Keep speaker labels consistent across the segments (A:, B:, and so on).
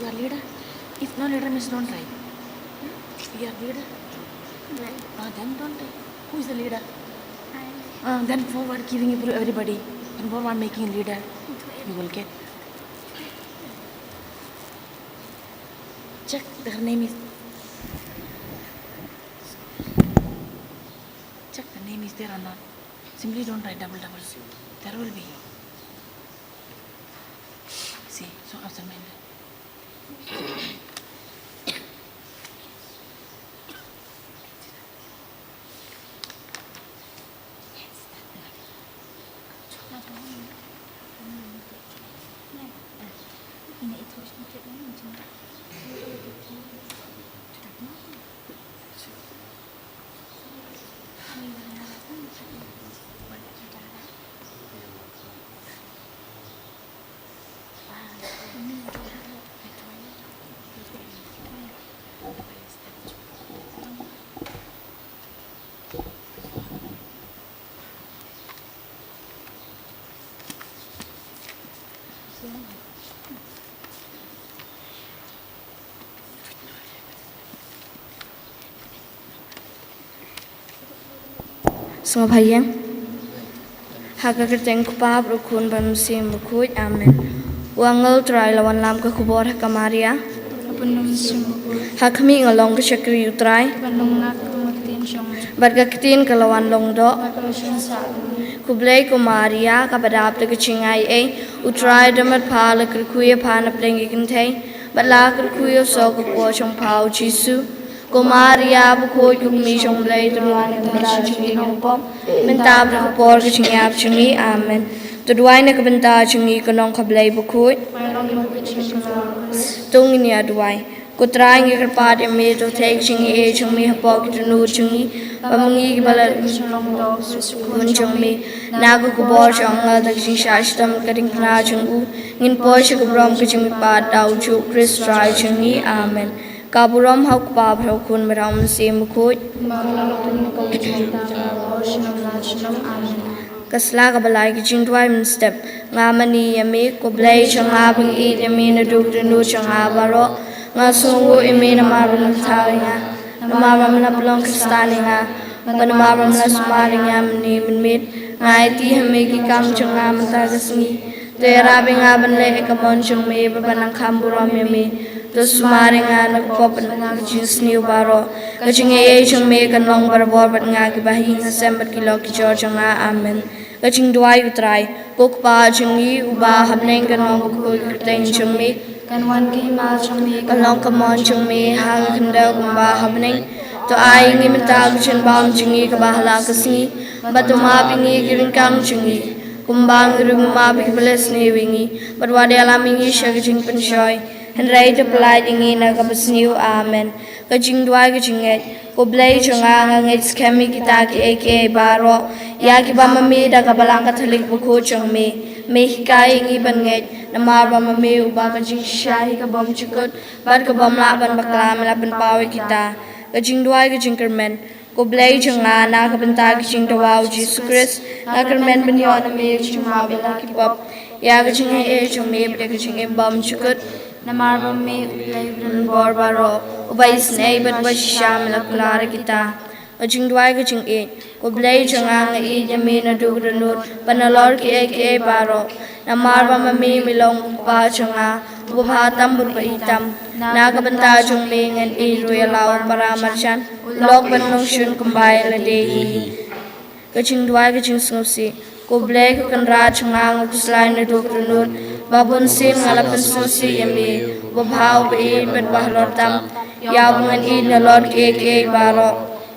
A: You are leader. If no leader means don't try. You are leader. Then don't try. Who is the leader? Then forward giving everybody. And forward making leader. You will get. Check their name is. Check the name is there or not. Simply don't write double. There will be. See, so absent-minded.
B: Semua bayang. Haka kerteng kupab rukun bermusim Bakhuid. Amen. Wangal Trai lawan lam ke kubor kamaria. Hakmi ngalong ke syakri Trai. Barga kitin ke lawan longdo. Kublai kumaria kabadap de kechingai Utrai damat Phah le kerkuya Phah na plengi kentai. Batla kerkuya so kupo chong pau Jisu. Kumaria Bakhuid kukmi chong blai turuan kebenda chingi nongpom. Bentab de kupor kechingap chingi. Amen. Tuduai na kebenda chingi kenong kablai Bakhuid. Tung ini aduai. Kutrai ngi kerpat eme to take chingi chingmi hapok tunu chingi. Pamungi balat kun chingmi. Nagu kubor chongal tak ching shashtam kating pna chingu. Ngin posh kubrom keching pat dau chu Chris Trai chingi. Amen. Kaburam hak pa bhakun maram sim Bakhuid. Kasla kabalai keching dwai step. Ngamani yami kublai changa bing eat yami na duk nu changa baro. Ngasungu imi na maram thalinga. Na maram na plong kristalinga. Panamaram na sumalinga mani minmit. Ngai ti hami ki kam changa matagasmi. Tera binga banle kamon chungmi babanang kamburam yami. Terus sumaringa nagpopan kaching sniu baro. Kaching chungmi kanlong barabor bat nga kibahin hasem bat kilok kijor changa. Amen. Kaching duai utrai. Kukpa chungi uba habneng kanlong Bakhuid kerteng chungmi. Kanwan kihimal chungmi kanlong kamon chungmi haga kandau kumba habneng. To ay ngi mentag chen bam chungi kabahala kasngi. Batuma pingi kiringkang chungi. Kumbang rumah bikibeles ni wingi. Batwade alamingi syagaching penshoy. Henry to polite in a capasniu. Amen. Kaching dwag chinget. Kublai chungang its kemi kitaki aka baro. Yaki bamami da kabalang Catholic Bakhuid me. May hikai ngiban nget. Namar bamami uba kaching shahi kabam chukut. Bad kabam laban Mawkhlam laban pawi kita. Kaching dwag kaching kermen. Kublai chunga na kabantag kaching dawaw Jesus Christ. Na kermen banyon na may kaching mabila kipop. Ya kaching chung me bada kaching bam chukut. Namarba me ublay barbaro. Ubay snay but basham la kulara kita. Kaching dwai kaching Kublai chunga nga yami na dugranut. Panalor ki eke baro. Namarba mami milong pa chunga. Ubhatam burpa itam. Nakabanta chung me ngan ruyalaw para marshan. Lok panong shun kumbay la dehi. Kaching dwai kaching snusi. Kublai kukanra chunga nga kuslay na dugranut. Babun sim ngalapan susi yami. Wabhaw pa bat bahlortam. Yabungan na lord eke baro.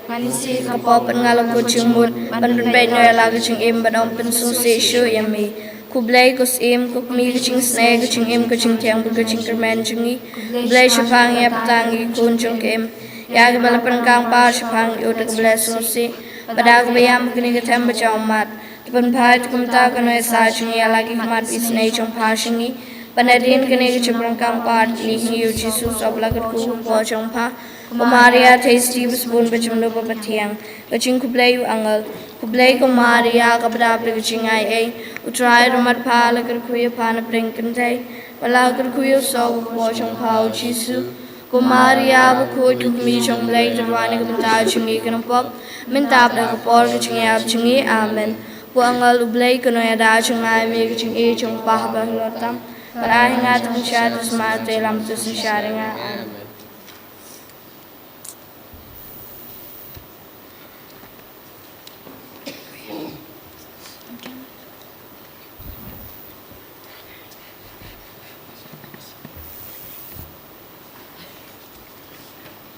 B: Manisi kapopan ngalang kuching mun. Panrunbay na yalaga ching badong pansusi shu yami. Kublai kus kukmi kuching snay kuching kuching tiang kuching kermen chungi. Kublai shapang yapatangi kunchung Yagi balapan kang pa shapang utak kublai susi. Padag bayam kinigatem bacaw Tupan Phah kumta kanoy sa chungi alagi mat isnay chung Phah chungi. Panadin kaniga chubrang kang part ni hiyo Jesus oblagat ku po chung Phah. Kumaria tasty basbun bachum lupa patiang. Kaching kublay angal. Kublay kumaria kabadab kaching Utrai rumat Phah lagar kuya Phah na pring kantay. Walagar kuya so po chung Phah Jesus. Kumaria Bakhuid kukmi chung blay tarwani kabanta chungi kanampok. Mintap na kapor kaching yap chungi. Amen. Kuangal ublay kunoy ada chungai me kaching chung Phah bahlotam. Parahin nga itong siya tos mate lam tos siya nga.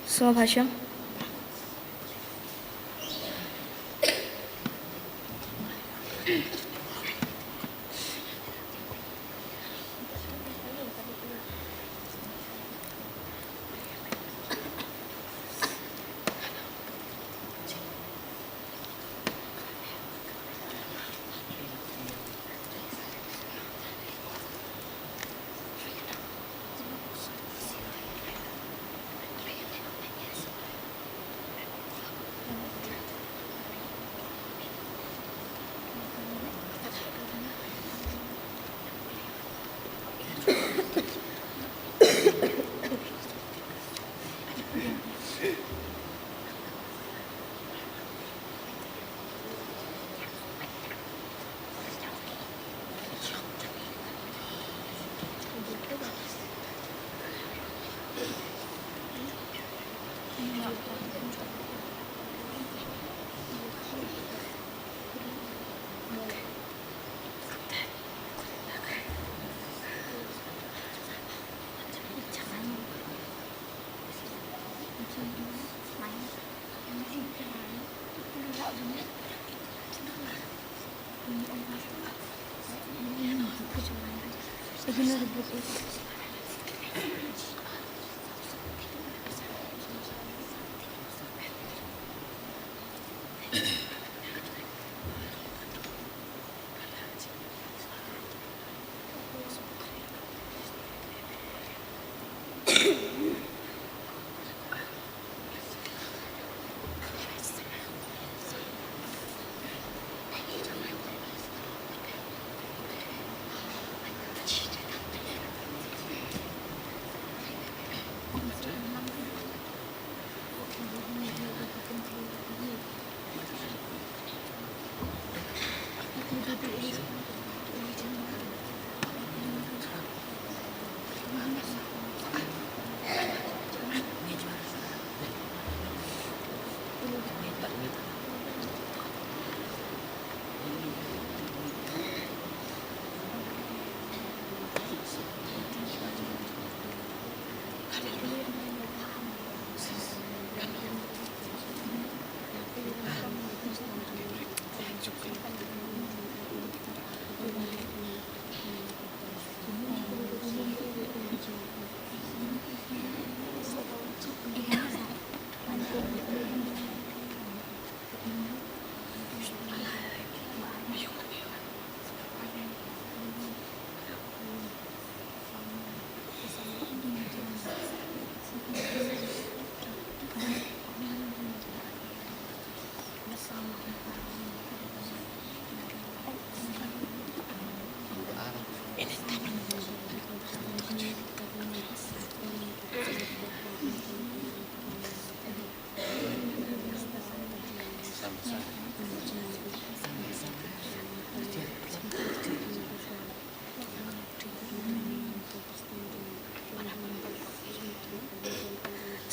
B: Semua bahasa.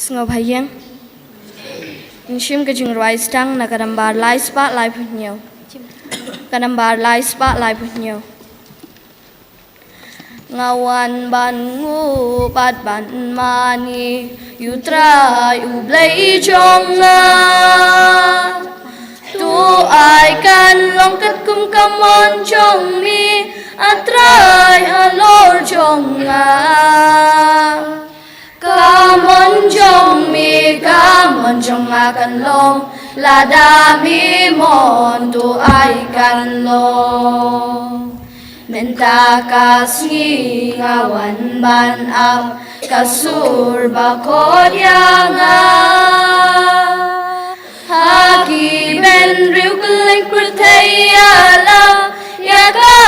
B: Ngọc Hayang Shim ke jingtyrwa stang na kadambar lai spa lai punyo kadambar lai spa lai punyo ngawan ban ngu bat ban mani yu trai u blai chong nga tu ai kan long kat kum kamon chong mi atrai alor chong nga Kamon jong mi kamon jong akan long lada mi mon tu ai kan long menta ka Sngi ngawan ban ap kasur Bakhuid nga haki ben riu keleng perthaya la ya ka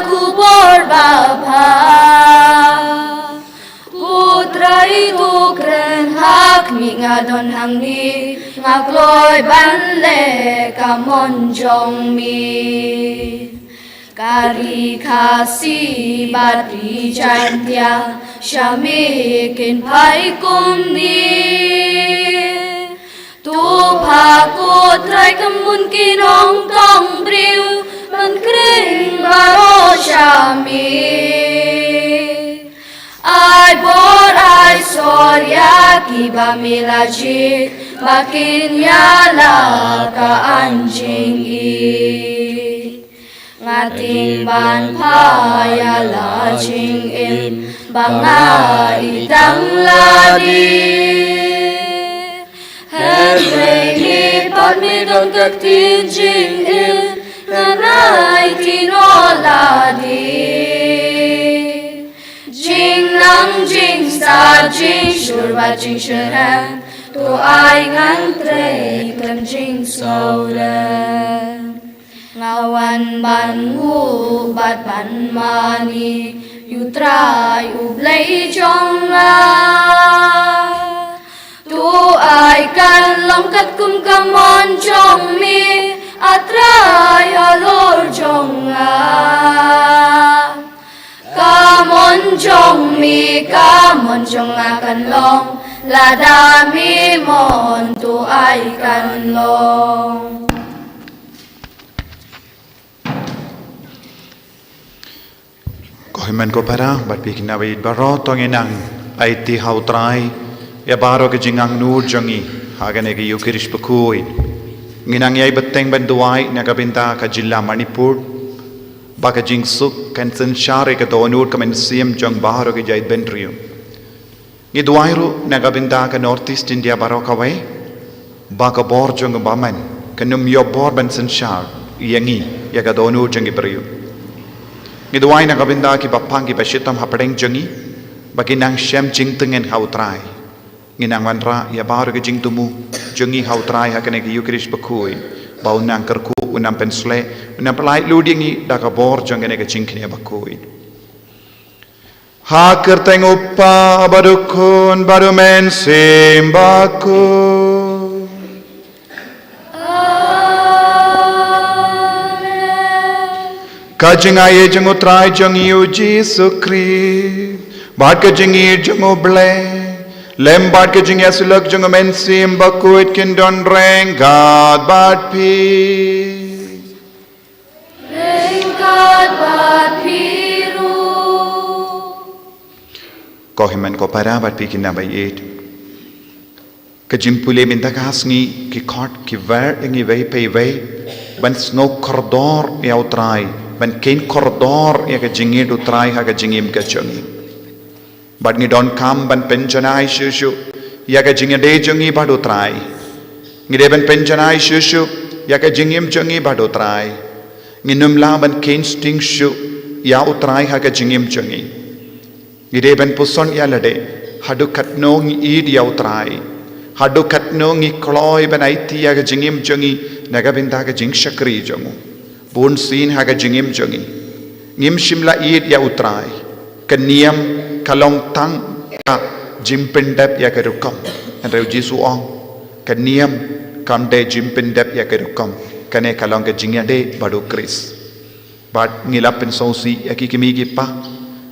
B: kubor bapa Trai tukren hak mi ngadon hang ni ngakloi ban le kamon jong mi kari khasi bati chantia shami kin phai kum ni tu Phah ko trai kamun ki nong tong briu ban kring baro shami Ai bor ai sorya ki bamilaji bakin yala ka anjing i ngating ban Phah yala jing im banga itang ladi Henry ni pot mi don kak tin jing im nanai tinoladi Jing nang jing sa jing shurba jing sharan tu ai ngang Trai kan jing sauran ngawan ban ngu bat ban mani yu trai u blai chong nga tu ai kan long kat kum kamon chong mi atrai alor chong nga Kamon jong mi kamon jong akan long lada mi mon tu ai kan long
C: Kohiman ko para bat bikin awit baro tonginang ai ti hau Trai ya baro ke jingang nur jongi hagane ke yukirish Bakhuid nginang yai beteng banduai na kabinta ka jilla Manipur baka jing suk kan sen share ka donur kamen siem jong baharo ke jait bentriu ngi duairu nagabinda ka North East India baroka wai baka bor jong baman kanum yo bor ban sen shar yangi ya ka donur jong ibriu ngi duai nagabinda ki bapang ki bashitam hapadeng jongi bagi nang shem jing tengen hau trai nginang wanra ya baru ke jing tumu jongi hau trai hakane ke yukrish Bakhuid bau nang kerku unam pensle unam pelai ludingi daka bor jongene ke jing kini Bakhuid ha kerteng upa barukun baru men simbaku kajing aye jeng utrai jeng yu Jesu Christ bad ke jeng i jeng ble lem bad ke jeng yasulak jeng men sim Bakhuid kin don reng God bad pi
B: Reng God bad piru
C: kohiman ko para bad pi kin na bayit ke jeng pule minta kasngi ki khot ki ver ngi vei pe vei ban snow kordor ya utrai ban ken kordor ya ke jeng i du trai ha ke jeng im ke jongi but ni don kam ban penjanai shushu ya ka jing de jongi badu trai ni de ban penjanai shushu ya ka jingim jongi badu trai ni numla ban ken sting shu ya utrai ha ka jingim jongi ni de ban puson ya lade hadu katno ngi id ya utrai hadu katno ngi kloi ban aiti ya ka jingim jongi naga binda ka jing shakri jongu bun sin ha ka jingim jongi ngim shimla id ya utrai kaniam kalong tang ka jimpendap ya kerukam and reu Jesu ong kaniam kam de jimpendap ya kerukam kane kalong ke jingya de badu Chris but ngilapin sosi ya ki kimi ki pa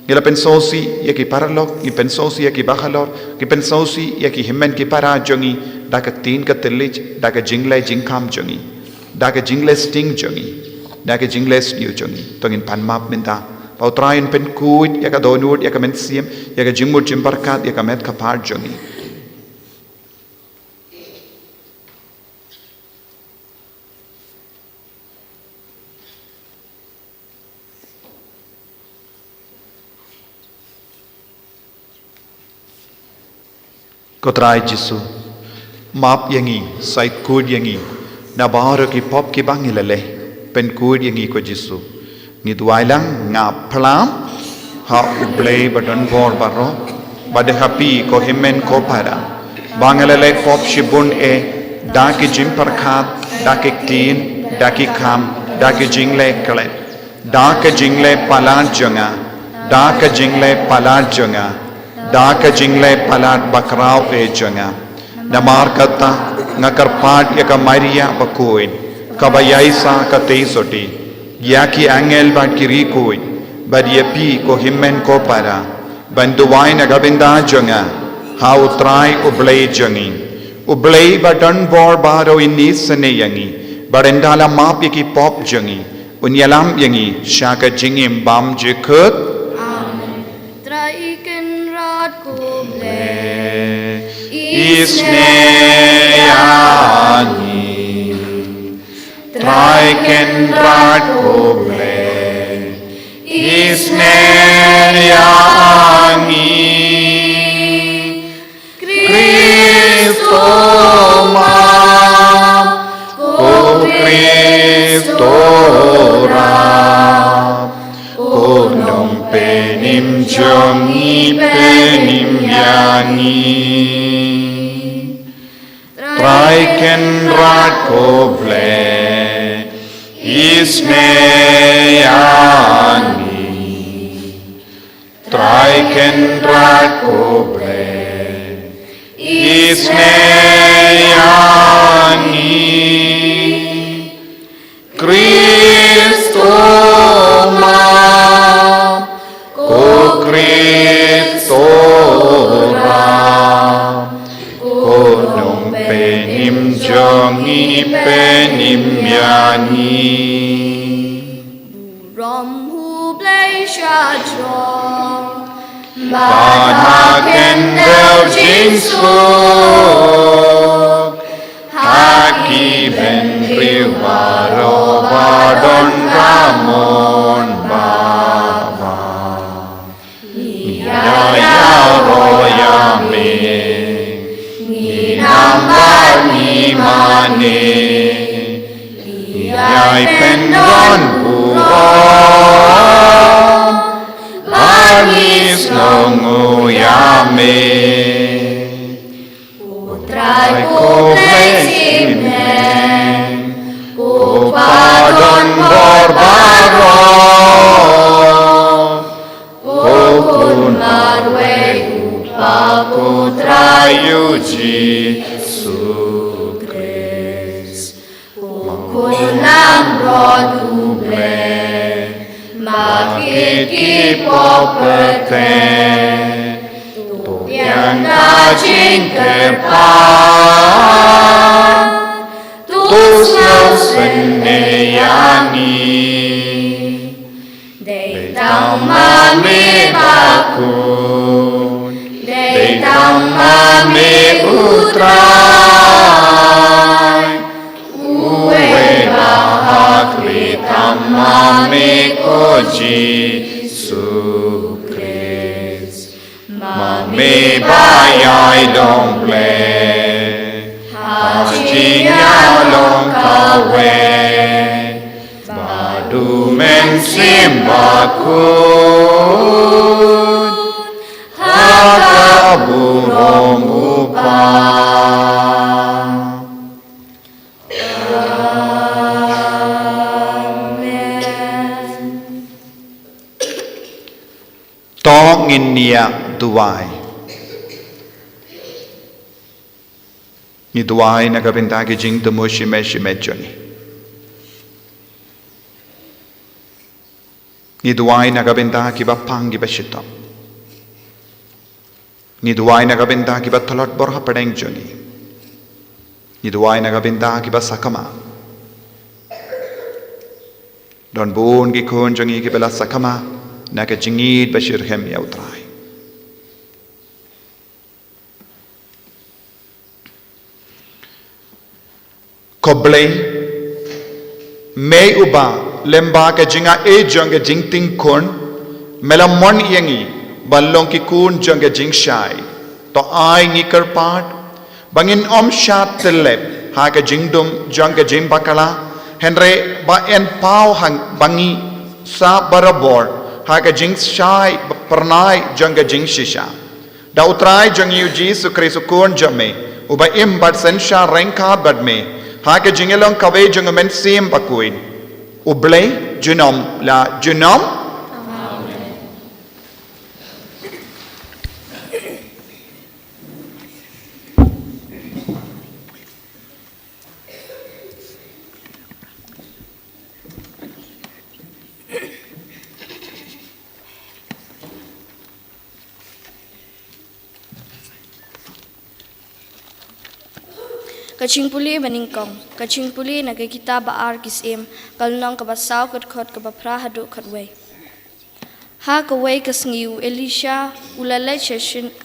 C: ngilapin sosi ya ki paralok ni pen sosi ya ki bahalor ki pen sosi ya ki himmen ki para jongi da ka tin ka telich da ka jingle jingkam jongi da ka jingle sting jongi da ka jingle stiu jongi tongin panmap minta pau train pen kuit ya ka donut ya ka men siem ya ka jingmut jimbarkat ya ka met ka par jongi ko trai Jesu map yangi sai kud yangi na baro ki pop ki bangilale pen kud yangi ko Jesu ni duailang nga plam ha ublei badon bor baro bade happy ko himmen ko para bangalale kop shibun e da ki jim parkhat da ki tin da ki kham da ki jingle kale da ka jingle palat jonga da ka jingle palat jonga da ka jingle palat bakrao e jonga namar kata ngakar pat ya ka Maria Bakhuid kabayaisa ka teisoti Yaki angel bat kiri koi, but yepi ko himmen ko para, banduwai nagabinda jonga, how try ublay jongi, ublay baton bor baro inis sane yangi, barendala map yaki pop jongi, unyalam yangi, shaka jingim bam jikut.
B: Amen. Trai ken rat ko ble
C: Isne yani. Trai ken rat koble isne yangi Cristo ma o Cristo ra o nom penim jongi penim yangi Trai ken rat koble Isne yani Trai ken rat koble Isne yani Cristo ma ko Cristo ra ko nung penim jongi penim yani
B: rom hu blay sha chong
C: Bana ken del jinsuk Haki ben riwaro badon ramon mani Yai pendon puro Banis nongu yame
B: Trai
C: Ko blessing Ko pardon borbaro Ko kunarwe upa ko trayu Jesu Christ Kunang roduble Makiki poperte Yang jingtyrwa Tus nhau seneyani Để tao ma mê Bakhuid Để tao ma mê Trai Uwe bahakli tama me ko Jesu Christ Mame bayai long ple Hajinya long kawe Badu men sim Bakhuid Hakaburong upang Tong in niya duway. Ni duway na kabintagi jing tumo shime joni. Ni duway na kabintagi ba pang giba shito. Ni duway na kabintagi ba tolot borha padeng joni. Ni duway na kabintagi ba sakama. Don buon gi kun jongi gi bela sakama. Naka jingid bashir hem yaw Trai. Koblay may uba lemba ka jinga e jonga jingting kun melamon yangi ballong ki kun jonga jing shai to ai ni karpat bangin shat telep ha ka jingdum jonga jing bakala henre ba en pau hang bangi sa barabor Haka jing shai pernai jangga jing shisha. Da utrai jang yu Jesu Kristu kun jame. Uba im bad sensha rengka bad me. Haka jingelong kawe jang men sim Bakhuid. Ublay junom la junom.
B: Kaching puli baningkong, kaching puli na kay kita baar kisim, kalnong kabasaw katkot kabapra hadu katway. Ha kaway kasngiu Elisha ulalay siya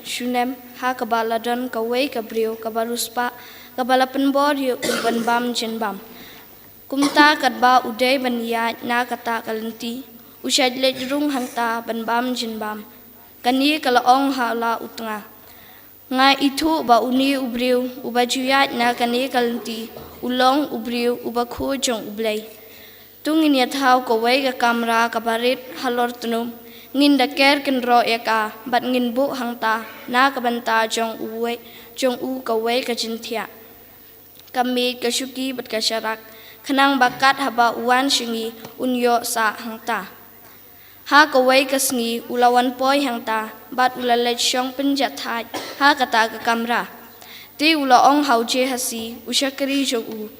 B: shunem, ha kabaladon kaway kabriyo kabaruspa, kabalapanbor yu banbam jinbam. Kumta katba uday baniya na kata kalanti, usyad ledrung hangta banbam jinbam. Kani kalaong hala utanga. Nga itu ba uni ubriu uba juyat na kani kalanti ulong ubriu uba khujong ublay tungin yathau ko wai ka kamera ka barit halor tunum ngin da ker kin ro eka bat ngin bu hangta na ka banta jong uwe jong u ka wai ka jinthia kami ka shuki bat ka sharak khanang bakat haba uwan shingi unyo sa hangta ha ka wai ka sngi ulawan poi hangta bat ulalai shong penjat thai ha kata ka kamera ti ula ong hau je hasi ushakari jo u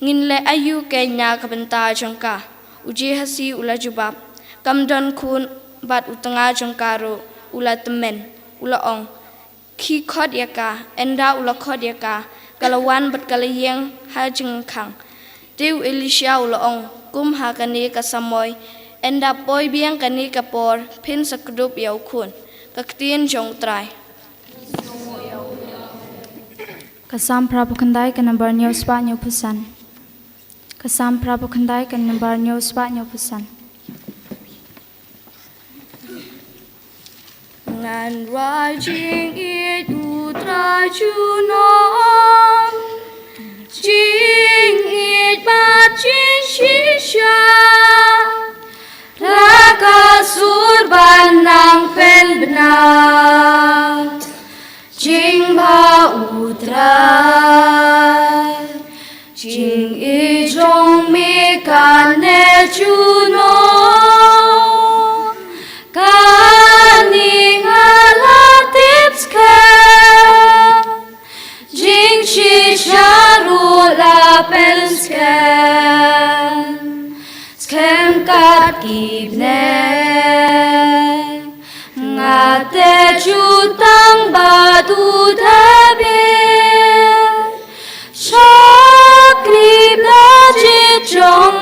B: ngin le ayu ke nya ka benta jongka uje hasi ula jubab kamdon khun bat utanga jongkaro ula temen ula ong khi khot yaka enda ula khot yaka kalawan bat kalayeng ha jengkhang ti Elisha ula ong kum ha kani ka samoy enda poi biang kani kapor pin sakdup yaw khun kaktin jong Trai
D: Kasam Prabhu Kandai ka number nyo spa nyo pusan. Kasam Prabhu Kandai ka number nyo spa nyo pusan.
B: Ngan rajing it utra junom Jing it ba jing shisha Raka surban nang pen benar Jing ba utrai Jing I jong mi kane juno Kaning ala tips ka Jing shisha rula pen skem kat kibne ngate jutang batu tabe shakrib na jitong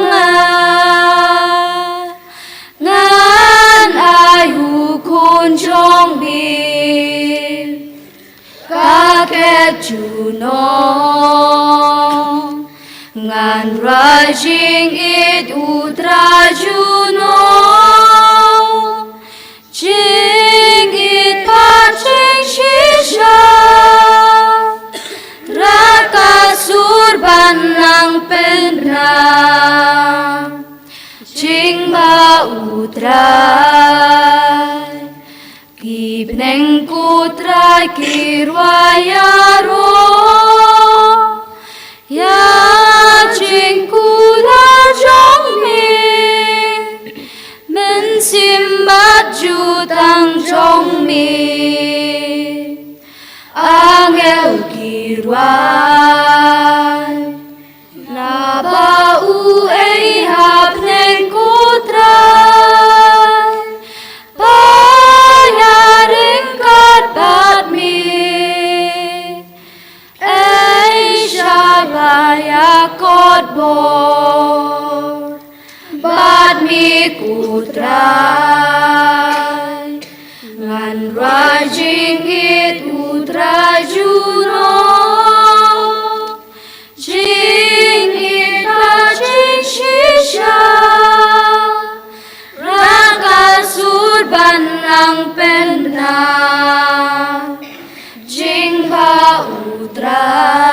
B: ngan ayu kun jong bi kaket juno ngan rajing it utra juno jing it paching shisha raka surban nang penra jing ba utra Kibneng kutra kirwayaro Ya jingkula jongmi Men simbat jutang jongmi Angel kirway Nabau ei hapneng kutra Bad mi kutrai Ngan rajing it utrai juno Jing it rajing shisha Raka surban nang penna Jing ba utrai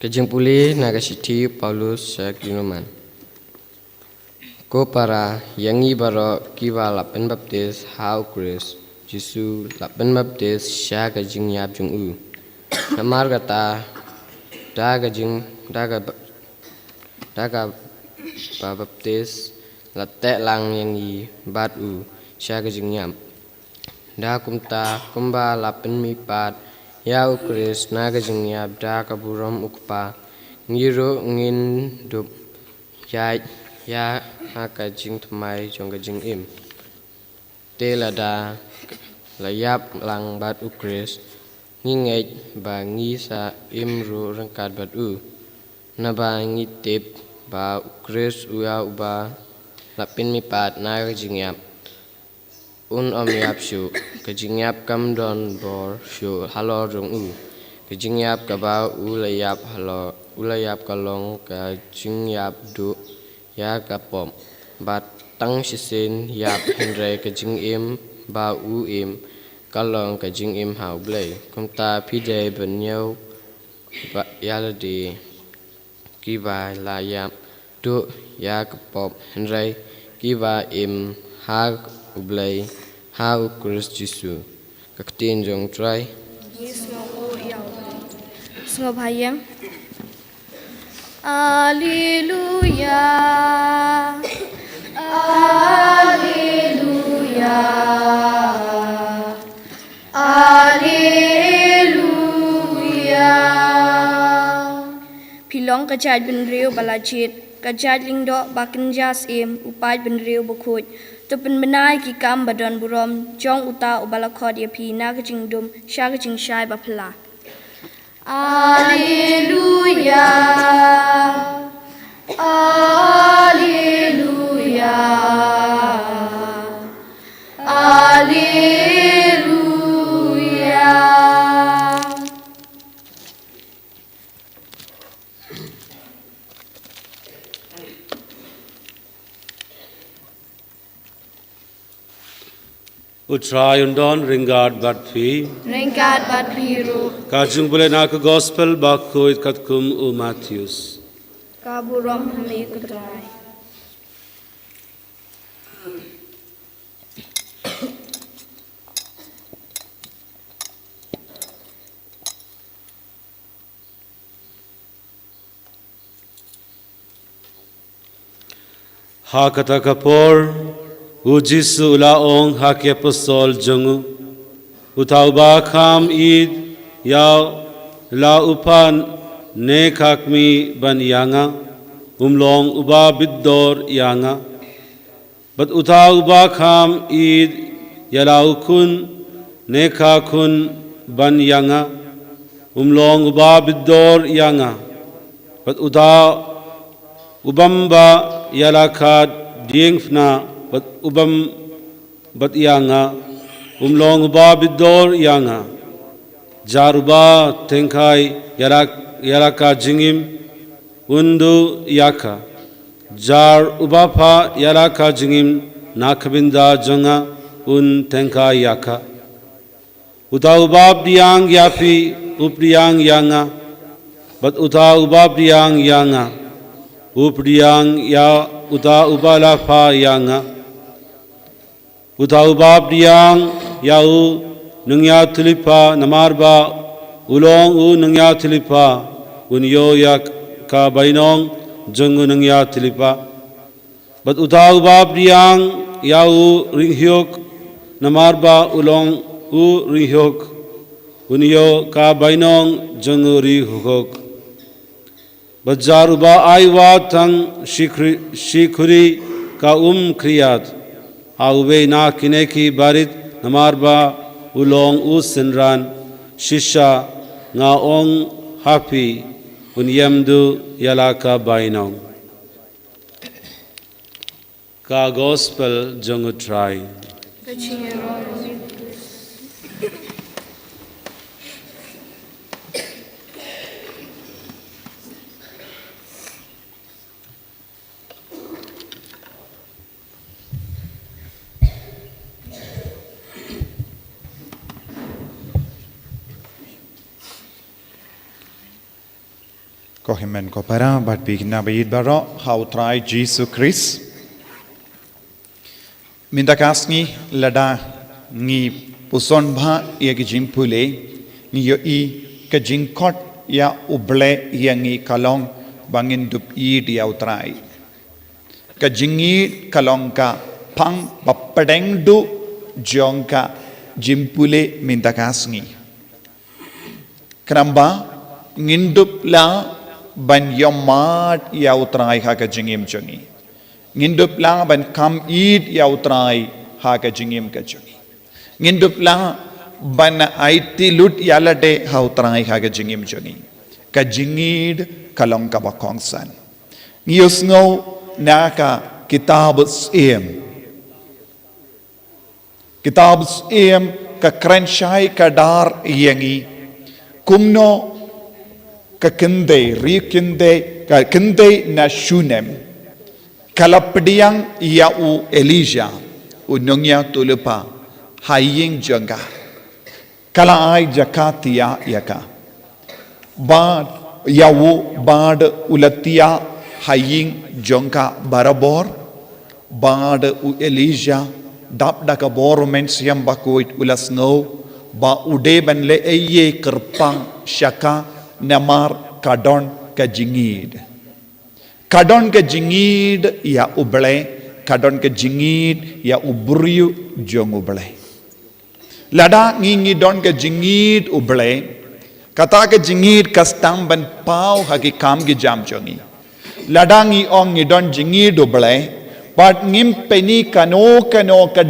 E: Kejeng pulih nagasiti Paulus Sakrinoman. Ko para yangi baro kiwa lapen baptis hau Chris Jisu lapen baptis sya kejeng yap jung u. Namar kata daga ba baptis latek lang yangi bat u sya kejeng yap. Da kumba lapen mipat Ya ukris naga jengyap da kaburam ukpa ngiro ngin dup ya haka jing thmai jong jing im te lada layap lang bat ukris ngingej ba ngisa imru rengkat bat u naba ngitip ba ukris uya uba lapin mipat naga jengyap om yap shu kejingyap kam don bor shu halo rong u kejingyap kaba ulayap halo ulayap kalong kejingyap du ya kapom bat tang sisin yap henre kejing im ba u im kalong kejing im hau blay kumta pide benyau ba yaladi kiba layap du ya kapom henre kiba im ha ublay hau Christ Jisu kaktin jong Trai
B: Sngo bhayam Alleluia Alleluia Alleluia Pilong kajat benriu balajit kajat lingdo bakin jas im upat benriu Bakhuid Tupen benai ki kam badan burom jong uta ubalakod ya pi nagajing dum shagajing shai bapla. Alleluia. Alleluia.
F: Trai undon ringard batpi.
B: Ringkat bat piru.
F: Kajung boleh nak gospel Bakhuid katkum Matthews.
B: Kaburom hami kutrai.
F: Ha kata kapor, ujisu ulaong ha ke apostol jungu, utau Bakham id yau la upan ne kakmi ban yanga, umlong uba biddor yanga, bat utau Bakham id yalau kun ne kakun ban yanga, umlong uba biddor yanga, bat utau ubamba yalakad diengfna bat ubam bat yanga umlong uba bidor yanga jaruba tengkai yalaka jingim undu yaka jar ubapa yalaka jingim nakabinda janga un tengkai yaka uta ubab diang yafi upriang yanga bat uta ubab diang yanga upriang ya uta ubala pha yanga uta ubab diang yau nungya tulipa namarba ulong u nungya tulipa unyo yak ka bainong jungu nungya tulipa bat uta ubab diang yau ringhyok namarba ulong u ringhyok unyo ka bainong jungu ringhok Bajaruba aiwa tang shikhuri ka kriyat auwe na kineki barit namarba ulong usinran shisha nga ong happy unyamdu yalaka bainong ka gospel jongu trai
C: Kohimen ko para bat bigna bayid baro how try Jesus Christ. Minta kasngi lada ngi puson bha ya ki jimpule ngi yo I ka jingkot ya uble ya ngi kalong bangin dup I dia utrai. Ka jingi kalong ka pang papadeng du jong ka jimpule minta kasngi. Kenapa ngindup la ban yomat ya utrai ha ka jingim jungi ngindup la ban kam id ya utrai ha ka jingim ka jungi ngindup la ban aiti lut ya lade ha utrai ha ka jingim jungi ka jingid kalong ka bakong san ngiyusngo na ka kitab siem ka kranshai ka dar yangi kumno ka kinde ka kinde na shunem kalapdiang ya u Elijah unongya tulupa haying janga kala ai jakatia yaka bad yawu bad ulatia haying jonka barabor bad u Elijah dap daka bormen siam Bakhuid ulasngo ba ude ban le eye kerpang syaka namar kadon ka jingid ya uble kadon ka jingid ya ubriu jong uble lada ngi don ka jingid uble kata ka jingid kastam ban pau haki kam gi jam jongi lada ngi ong ngi don jingid uble pat ngim peni kano ka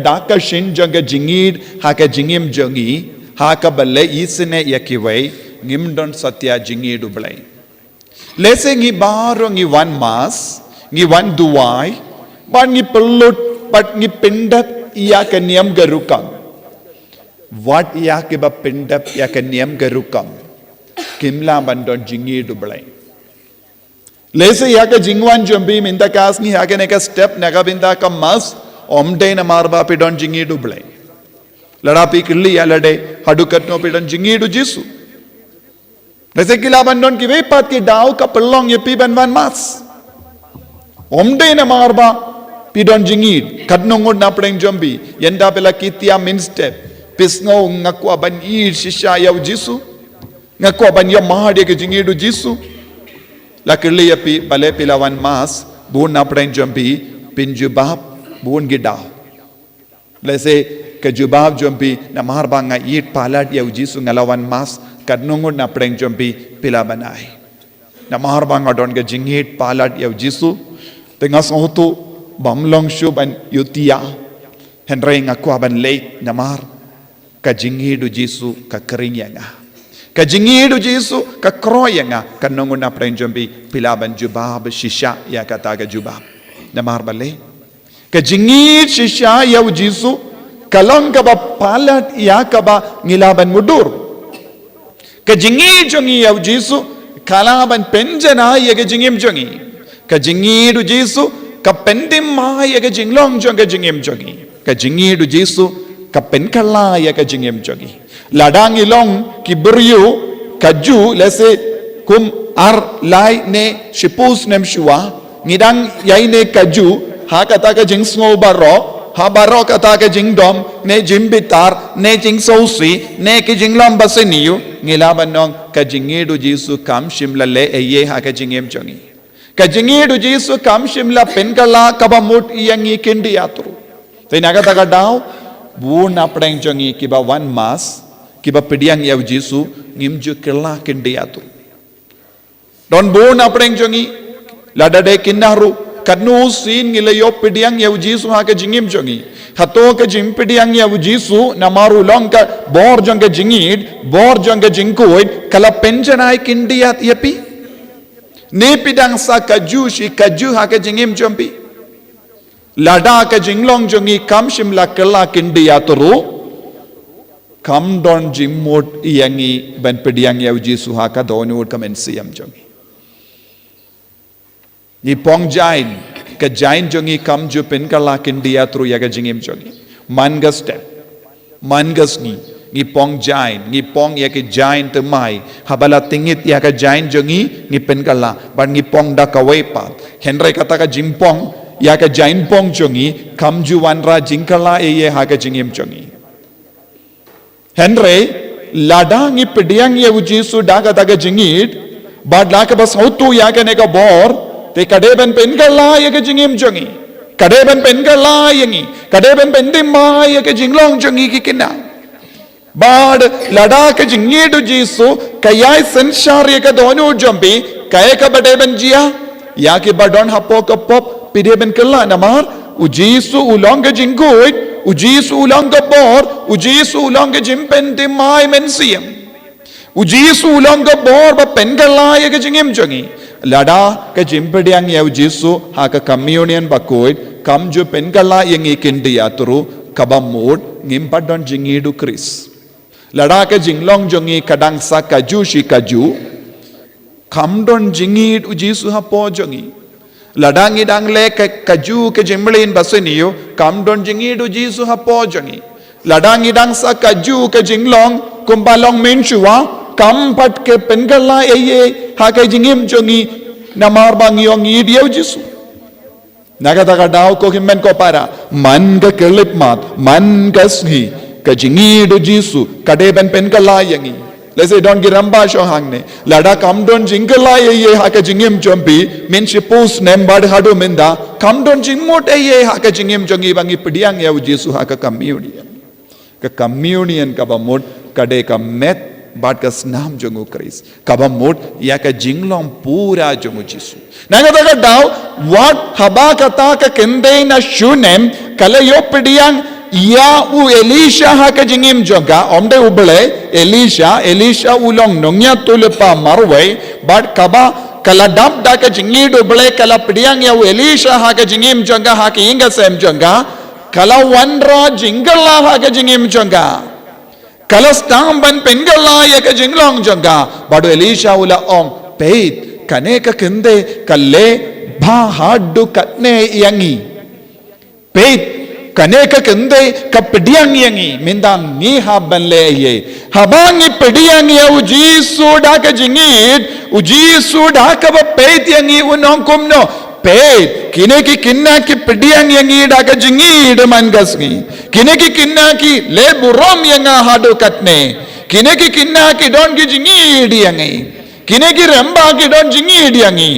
C: daka shin jong ka jingid ha ka jingim jongi ha ka balle isne yakiwei ngimdon satya jingi dublai lese ngi baro ngi one mass ngi one duwai ban ngi pelut pat ngi pindap iya ka niam garukam what iya ke ba pindap iya ka niam garukam kimla bandon jingi dublai lese iya ka jingwan jombi minta kas ngi ya ka step naga binda ka mas omde na marba pe don jingi dublai Ladapi kili alade hadukat no pidan jingi du jisu. Nase kilaban don ki vepat ki dau ka pelong ye pi ban van mas. Omde na marba pidon jingid kadnongod na preng jombi yenda pela kitia minstep pisngo ngakwa ban ir shisha yaw jisu ngakwa ban ya mahade ke jingidu jisu la kirli ya pi bale pilawan mas bun na preng jombi pinjubab bun gidaw lese ke jubab jombi na marba nga yit palat yaw jisu ngalawan mas kadnongod na preng jombi pilabanai na marba nga don ke jingid palat yaw jisu tengas ngutu bamlong shuban yutia henry nga kwaban late namar ka jingidu jisu ka keringa ka jingidu jisu ka kroyanga kanongo na prenjombi pilaban jubab shisha ya kataga jubab namar bale ka jingid shisha ya jisu kalong ka ba palat ya ka ba ngilaban mudur ka jingid jongi ya jisu kalaban penjana ya ka jingim jongi ka jingidu jisu ka pendim maya ka jinglong jong ka jingim jongi ka jingidu jisu ka penkala ya ka jingim jongi ladang ilong ki beryu kaju lese kum ar lai ne shipus nem shua ngidang yai ne kaju ha kata ka jing sngo baro ha baro kata ka jing dom ne jimbitar ne jing sosi ne ki jinglom baseniyu ngilaban nong ka jingidu jisu kam shimla le eye ha ka jingim jongi Kajingidu jisu kam shimla penkala kabamut iyangi kindi atru. Tinaga taga daw bu na preng jongi kiba one mas kiba pidiang yaw jisu ngimju kila kindi atru. Don bu na preng jongi ladade kinnaru kadnu sin ngilayo pidiang yaw jisu ha kajingim jongi. Hato kajim pidiang yaw jisu namaru long ka bor jonga jingid bor jonga jingkuid kala penjanai kindi at yapi. Ne pidang sa kaju shi kaju ha ka jingim jombi lada ka jinglong jongi kam shimla kala kindi aturu kam don jimmot iyangi ban pidiang yaw jisu ha ka doni ud kam ensiyam jongi ni pong jain ka jain jongi kam ju pin kala kindi aturu ya ka jingim jongi mangas step mangas ni pong jain ni pong ya ke jain temai habala tingit ya ka jain jongi ni penkala ban ni pong da ka wepa henry kata ka jimpong ya ka jain pong jongi kamju wanra jingkala ye ha ka jingim jongi henry ladang ni pediang ye uji su da ka ta ka jingit bad la ka bas hotu ya ka ne ka bor te kadeben penkala ya ka jingim jongi kadeben penkala yangi kadeben pendima ya ka jinglong jongi kikina Bad lada ka jingidu jisu kayai senshari ka donu jombi kaya ka badeben jia ya ki badon hapo ka pop pideben kala namar ujisu ulong ka jinguid ujisu ulong ka bor ujisu ulong ka jimpen dimai mensiyam ujisu ulong ka bor ba pen kala ya ka jingim jongi lada ka jimpediang ya ujisu ha ka communion Bakhuid kamju pen kala yang ikindi aturu kabamud ngimpadon jingidu kris Lada ke jinglong jongi kadang sa kaju shi kaju kamdon jingid ujisu hapo jongi ladang idang le ke kaju ke jimblin baseniyo kamdon jingid ujisu hapo jongi ladang idang sa kaju ke jinglong kumbalong menshua kampat ke penkala eye ha ke jingim jongi namar bangyong idiyo jisu nagataga daw ko himmen ko para man ka kelip mat man ka Sngi ka jingidu jisu kadeben penkala yangi lese don giramba sho hangne lada kam don jingala ye ha ka jingim jombi min shipus nembad hadu minda kam don jingmot ye ha ka jingim jongi bangi pidiang ya jisu ha ka communion ka bamot kade ka met bad ka snam jongu kris ka bamot ya ka jinglong pura jongu jisu naga daga daw what haba kata ka kende na shunem kala yo pidiang Ya u Elisha ha ka jingim jonga omde ubele Elisha ulong nongya tulepa marwai but kaba kala dam da ka jingi ubele kala pidiang ya u Elisha ha ka jingim jonga ha ki inga sem jonga kala wanra jingala ha ka jingim jonga kala stamban pengala ya ka jinglong jonga but Elisha ula ong peit kane ka kende kalle bha haddu katne yangi peit kaneka kende ka pediang yangi mindang ni haban le ye habangi pediang ya uji suda ka jingit uji suda ka ba peit yangi unong kumno peit kine ki kinna ki pediang yangi da ka jingit man gasngi kine ki kinna ki le burom yanga hado katne kine ki kinna ki don ki jingit yangi kine ki ramba ki don jingit yangi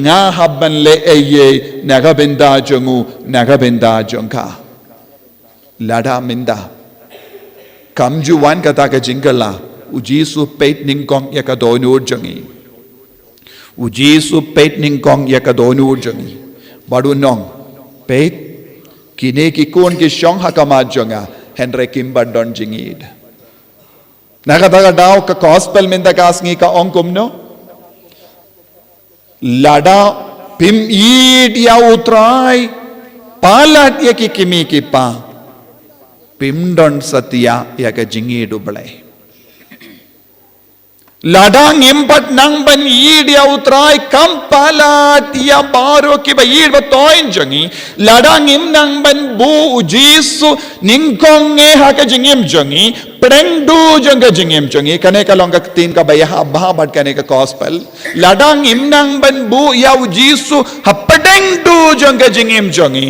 C: nga haban le ye naga benda jongu naga benda jongka lada minda kamju wan kata ka jingala uji su peit ningkong ya ka donu jangi uji su peit ningkong ya ka donu jangi baru nong peit kine ki kon ki shong hakama janga henry kimba don jingid nakata daw ka gospel minda kasngi ka ongkum no lada pim id ya utrai palat ya ki kimi ki pa pimdon satya ya ka jingi dublai ladang impat nang ban id ya utrai kam palat ya baro ki ba id ba toin jangi ladang im nang ban bu ujisu ningkong nge ha ka jingim jangi preng du janga jingim jangi kane ka long ka tin ka ba ya ba bat kane ka gospel ladang im nang ban bu ya ujisu hapadeng du janga jingim jangi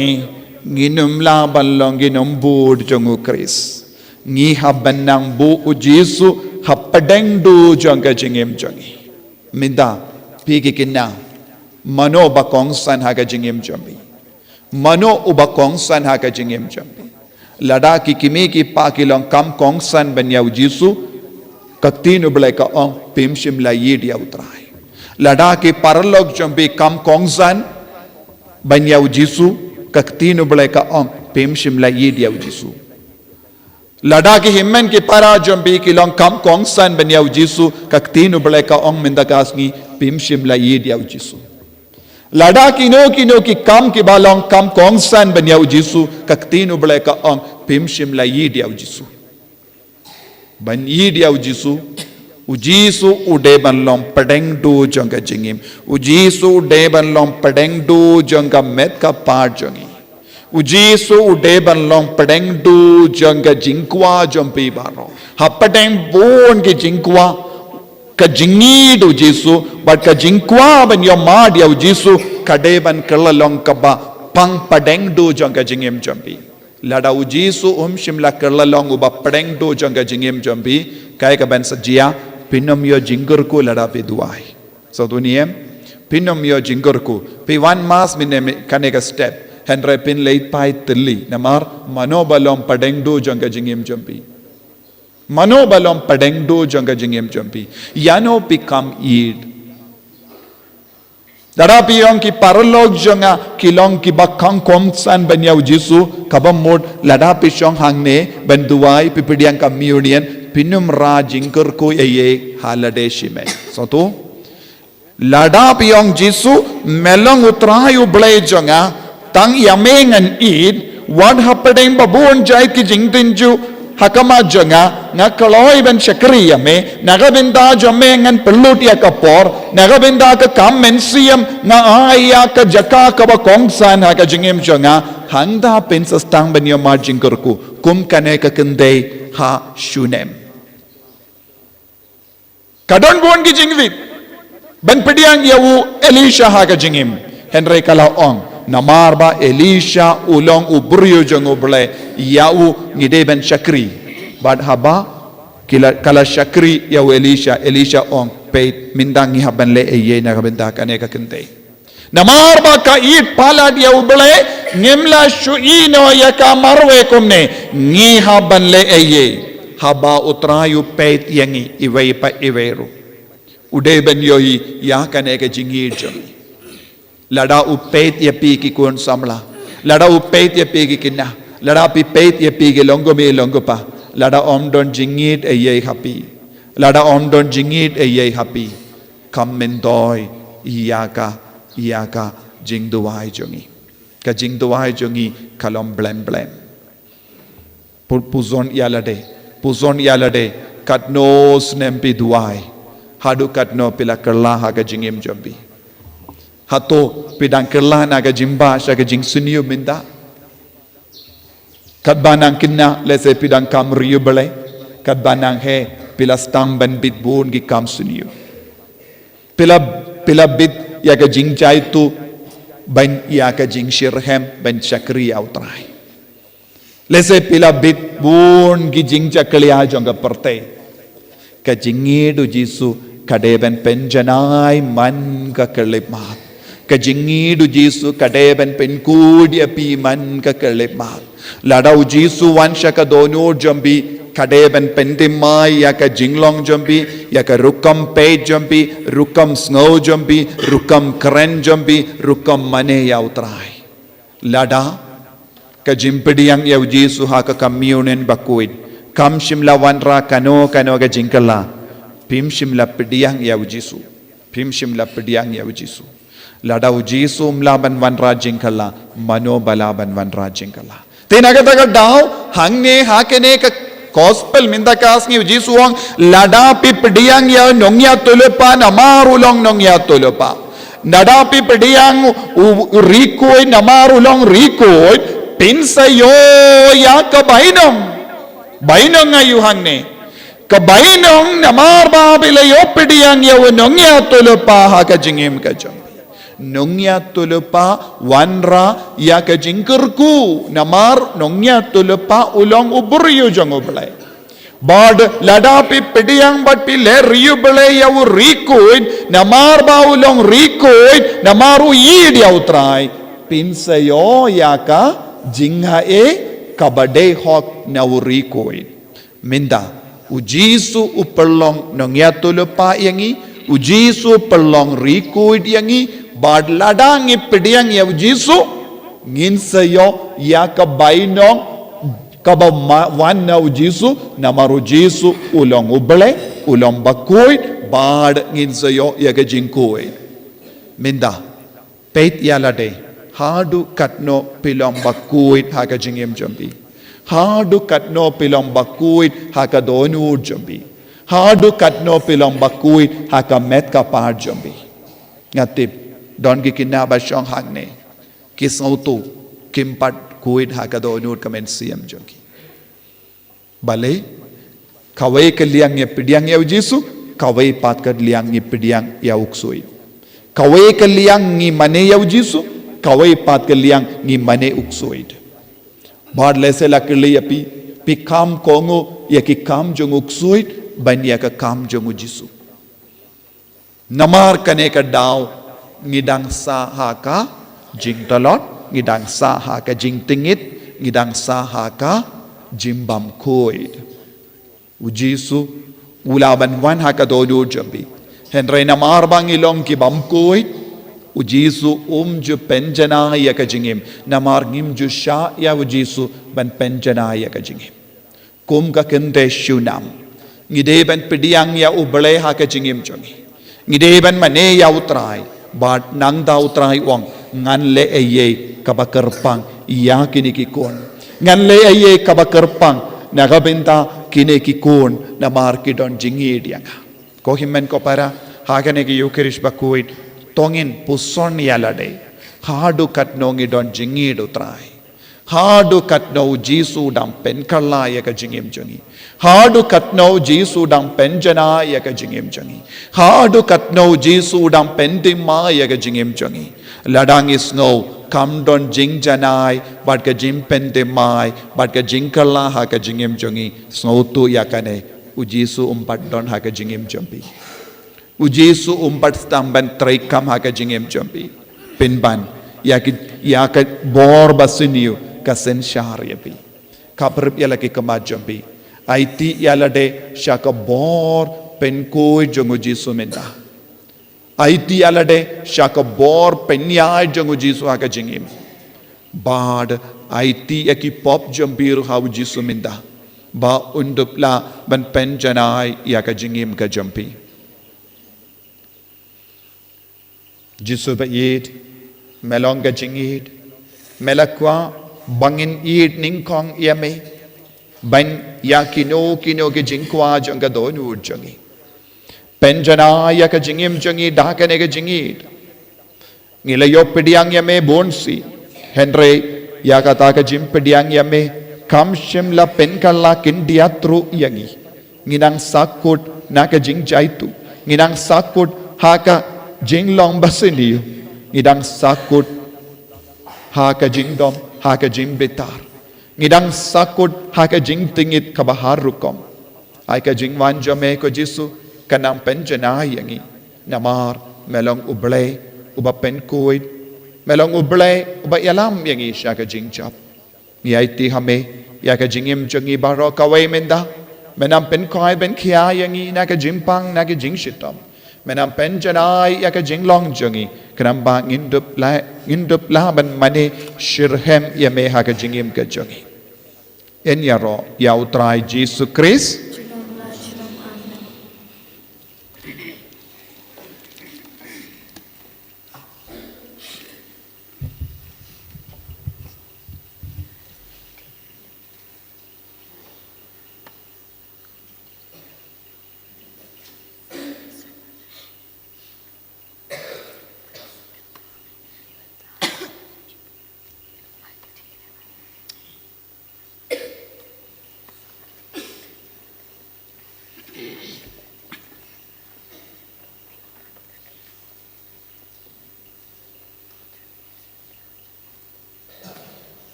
C: nginum la balong ginum bud jongu kris ngi habanang bu ujisu hapadeng du janga jingim jangi minda pigi kinna mano bakong san haga jingim jambi mano ubakong san haga jingim jambi lada ki kimi ki pa kilong kam kong san banya ujisu kaktin ublai ka ong pim shimla yid ya utrai lada ki paralog jambi kam kong san banya ujisu kaktino balai ka om pem shimla yid ya ujisu lada ki himmen ki para jambi ki long kam kong san ben ya ujisu kaktino balai ka ong mendagasngi pem shimla yid ya ujisu lada ki no ki kam ki balong kam kong san ben ya ujisu kaktino balai ka ong pem shimla yid ya ujisu ban yid ya ujisu ujisu ude ban long padeng do janga jingim ujisu ude ban long padeng do janga met ka par jangi ujisu ude ban long padeng do janga jingkwa jampi baro hapadeng bon ki jingkwa ka jingi do ujisu but ka jingkwa ban yo mad ya ujisu kade ban kala long ka ba pang padeng do janga jingim jampi lada ujisu shimla kala long uba padeng do janga jingim jampi kai ka ban sajia pinom yo jingurku lada pe duai so duniem pinom yo jingurku pe 1 mas mine kaneka step henry pin leit pai tilli namar manobalom padengdo janga jingim jampi manobalom padengdo janga jingim jampi yano become id lada piyong ki paralog janga kilong ki bakang komsan banyau jisu kabam mod lada pishong hangne banduai pipidiang communion pinum ra jingkur ko ye halade shime so to lada piyong jisu melong utrayu blai jonga tang yameng an id what happening babun jai ki jingtinju hakama jonga nga kaloi ben shakri yame nagabinda jomeng an pelut ya kapor nagabinda ka kamensiam nga aya ka jaka ka ba kongsan ha ka jingim jonga hangda pen sastang ben yo ma jingkur ko kum kane ka kende ha shunem kadon bon ki jingvit ban pediang yawu elisha ha ka jingim henry kala ong namar ba elisha ulong ubryo jongo ble yawu ngide ben shakri bad haba kala shakri yawu elisha ong peit mindang hi haban le ye na kabenta kane ka kente namar ba ka it palad yawu ble ngimla shuino yaka marwe komne ngi haban le ye haba utrayu peit yangi iwei pa iweru ude ben yoi ya kane ka jingir jami lada u peit ya pi ki kon samla lada u peit ya pi ki kinna lada pi peit ya pi ki longo me longo pa lada om don jingit e ye happy lada om don jingit e ye happy kam mendoi iyaka jingduai jongi ka jingduai jongi kalom blem puzon yalade katno snempi duai hadu katno pila kerla haga jingim jambi hato pidang kerla naga jimba shaga jing sunyu minda kat banang kinna lese pidang kam riubale kat banang he pila stang ban bit bun gi kam suniu pila bit ya ka jing chai tu ban ya ka jing shirhem ban chakri au trai lese pila bit bun gi jing chaklia jonga perte ka jingi du jisu kadeben penjanai man ka kelip mat ka jingi du jisu kadeben pen kudia pi man ka kelip mat ladau jisu wansha ka donur jambi kadeben pentimai ya ka jinglong jambi ya ka rukam pe jambi rukam snow jambi rukam kren jambi rukam mane ya utrai lada ka jimpediang ya jisu ha ka communion Bakhuid kam shimla wanra kano ga jingkala pim shimla pediang ya jisu pim shimla pediang ya jisu lada jisu mlaban wanra jingkala mano balaban wanra jingkala tinaga taga daw hangne hakene ka gospel minda kasngi jisu ang lada pi pediang ya nongya tulupa namarulong nongya tulupa nada pi pediang rikoy namarulong rikoy pinsayo ya kabainong bainong ayuhang ne kabainong namar babila yopidiyang yaw nongya tulupa ha ka jingim ka jam nongya tulupa wanra ya ka jingkerku namar nongya tulupa ulong uburyo jang ublay bad ladapi pidiyang bat pile riyu blay yaw rikoid namar ba ulong rikoid namaru yid yaw trai pinsayo ya ka jingha e kabade hok nauri koi minda ujisu upelong nongyatulupa yangi ujisu pelong rikuid yangi bad ladangi pediang ya ujisu nginsayo ya kabainong kabawan na ujisu namaru jisu ulong uble ulong Bakhuid bad nginsayo ya ka jingkoi minda peit yalade hadu katno pilong Bakhuid haka jingim jambi hadu katno pilong Bakhuid haka donur jambi hadu katno pilong Bakhuid haka met ka par jambi ngatip don gi kinaba shong hangne kisautu kimpat kuid haka donur kamen siam jambi bale kawai ke liang ye pidiang ya jisu kawai pat ka liang ye pidiang ya uksui kawai ke liang ngi mane ya jisu kawai pat ke liang ngi mane uksoid bad lese lakli api pi kam kongo ya ki kam jong uksoid ban ya ka kam jong jisu namar kane ka daw ngidang sa ha ka jingtalot ngidang sa ha ka jingtingit ngidang sa ha ka jimbam koid ujisu ulaban wan ha ka dodo jambi henre namar bang ilong ki bam koid ujisu ju penjana ya ka jingim namar ngim ju sha ya ujisu ban penjana ya ka jingim kum ka kende shunam ngide ban pediang ya uble ha ka jingim jongi ngide ban mane ya utrai bat nang da utrai wang ngan le eye kabakerpang ya kini ki kon ngan le eye kabakerpang nagabenta kine ki kon namar ki don jingi dianga ko himmen ko para ha kane ki Eucharist Bakhuid tongin puson yalade hadu katnongi don jingi do trai hadu katno jisu dam pen kala ya ka jingim jongi hadu katno jisu dam penjana ya ka jingim jongi hadu katno jisu dam pendima ya ka jingim jongi ladang is no kam don jing janai bat ka jim pendimai bat ka jingkala ha ka jingim jongi snow tu ya kane ujisu umpat don ha ka jingim jompi ujisu umpat stamban Trai kam ha ka jingim jompi pinban ya ka bor basiniu ka sen shahar yapi kaprip yala ki kama jompi IT yalade shaka bor pen koi jongu jisu menda IT yalade shaka bor penya jongu jisu ha ka jingim bad IT yaki pop jombiru ha jisu menda ba undupla ban penjanai ya ka jingim ka jompi jisu ba yid melonga jingid melakwa bangin yid ningkong yame ban ya kino ke jingkwa jonga donu jongi penjana ya ka jingim jongi dakane ka jingid ngila yo pediang yame bonsi henry ya ka ta ka jim pediang yame kam shem la pen kala kindiatru yangi nginang sakut naka jing jaitu nginang sakut haka jing long basiniu ngidang sakut haka jing dom haka jing betar ngidang sakut haka jing tingit kabaharukom haka jing wanjame ko jisu kanang penjana yangi namar melong uble uba penkuid melong uble uba yalam yangi shaka jing chap ngiaiti hame yaka jingim jangi baro kawai menda menam penkoi ben kia yangi naka jimpang naka jing shitam menam penjanai yaka jing long jangi kenamba ngindup la ban mane shirhem yame haka jingim ka jangi en yaro yau trai Jesus Christ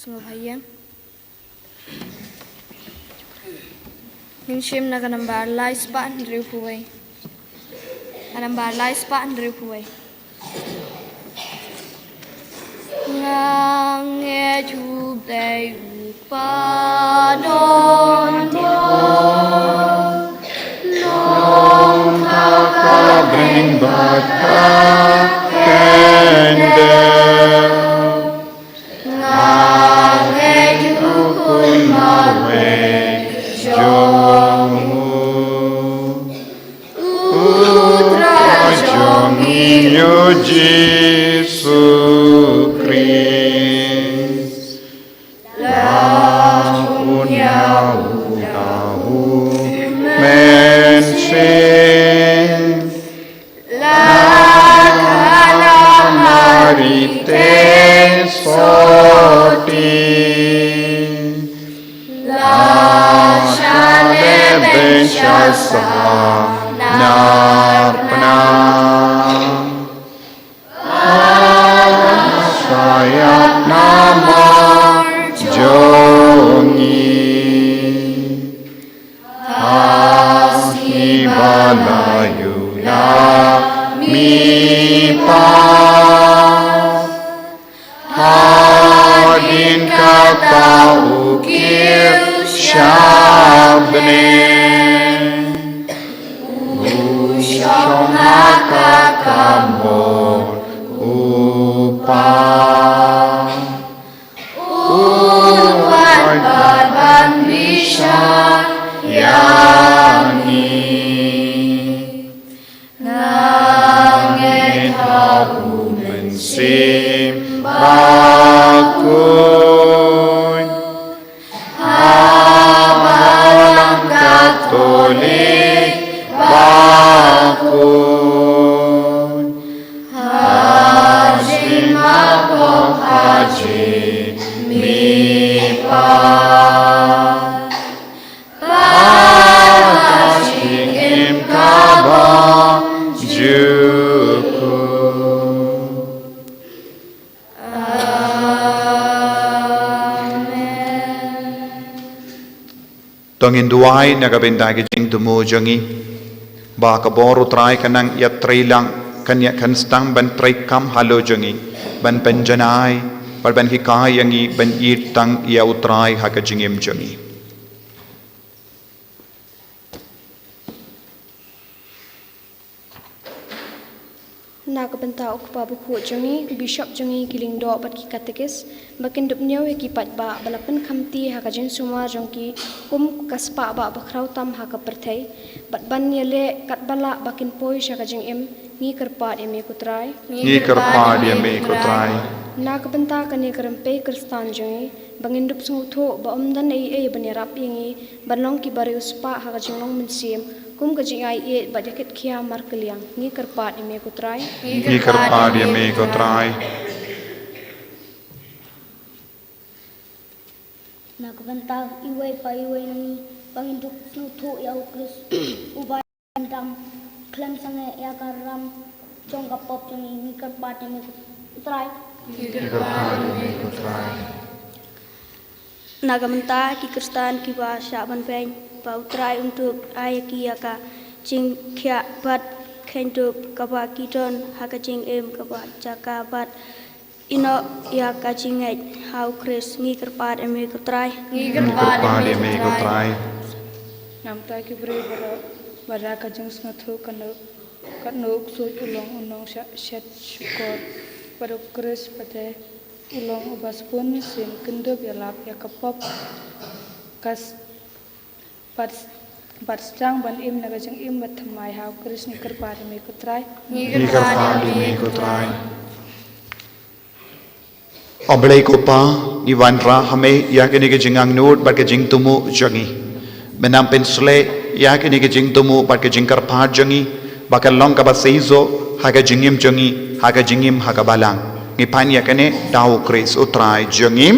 B: Semua bayang. Ningsim na kanambar lai spa andrew puway. Kanambar lai spa andrew puway. Ngang nghe chụp đầy upa don don long ka bring back candle. Jesus Christ, la unya ulahu mensin, la calamite soti, la shale benshasa narpna. Sayap namar jongi Hasi balayuna mipa Hadin kata ukir syabne Usyong haka kamor upah Uwan barban bisa yangi Nangit haru mensim bakun Hamalang Katolik bakun Haji mipa Pasingim kabang juku Tongin duai nagabinda gijing tumu jangi Baka boru trai kanang yat trai lang Kanya kan stang ban trai kam halo jangi Ban penjanai ban hikai yangi ban yit tang ia utrai haka jingim jangi Nakabenta ukpa buku jangi bishop jangi kiling do bat ki katekes bakin dupnyau ki pat ba balapan khamti haka jin suma jongki kaspa ba bakrau tam haka perthai bat ban yele kat bala bakin poi shaka jing em ni karpat em kutrai Nakabenta kani karampe kristan jangi bangin dup sungutho ba omdan ei banirap yangi banlong ki bari uspa haka jinglong mensim
G: kum ka jingai e ba jaket khia mar kaliang ngi karpat ime ko trai
C: Ngi karpad yame ko trai.
H: Nakabantag iway pa iway nani panginduk no tho yaw Chris ubay dam klam sange ya karam chong kapop chong ngi karpat ime ko trai
B: Nagamanta ki Kristan ki ba Syaban Veng ba utrai untuk ayaki ka jing khia bat khentup ka ba kiton ha ka jing em ka ba jaka bat ino ya ka jingai hau Chris ngi kerpat eme ko trai
C: Ngi karpad yame ko trai.
I: Namta ki bre bara ka jang sngathu kanu so ulong unong shet shukor paru Chris pate ulong ubas pun sin kendop ya lap ya kapop kas bat strang ban im naga jang im bat thamai hau Chris ni karpat me ko trai
C: Ngi karpad yame ko trai. Oblay ko pa iwan ra hame ya kini ke jingang nut bat ke jing tumu jangi. Benam pensle ya kini ke jing tumu bat ke jing karpad jangi. Bakal long ka ba seizo ha ke jingim jangi ha ke jingim ha ka balang. Ngi pan ya kene dau Chris utrai jangim.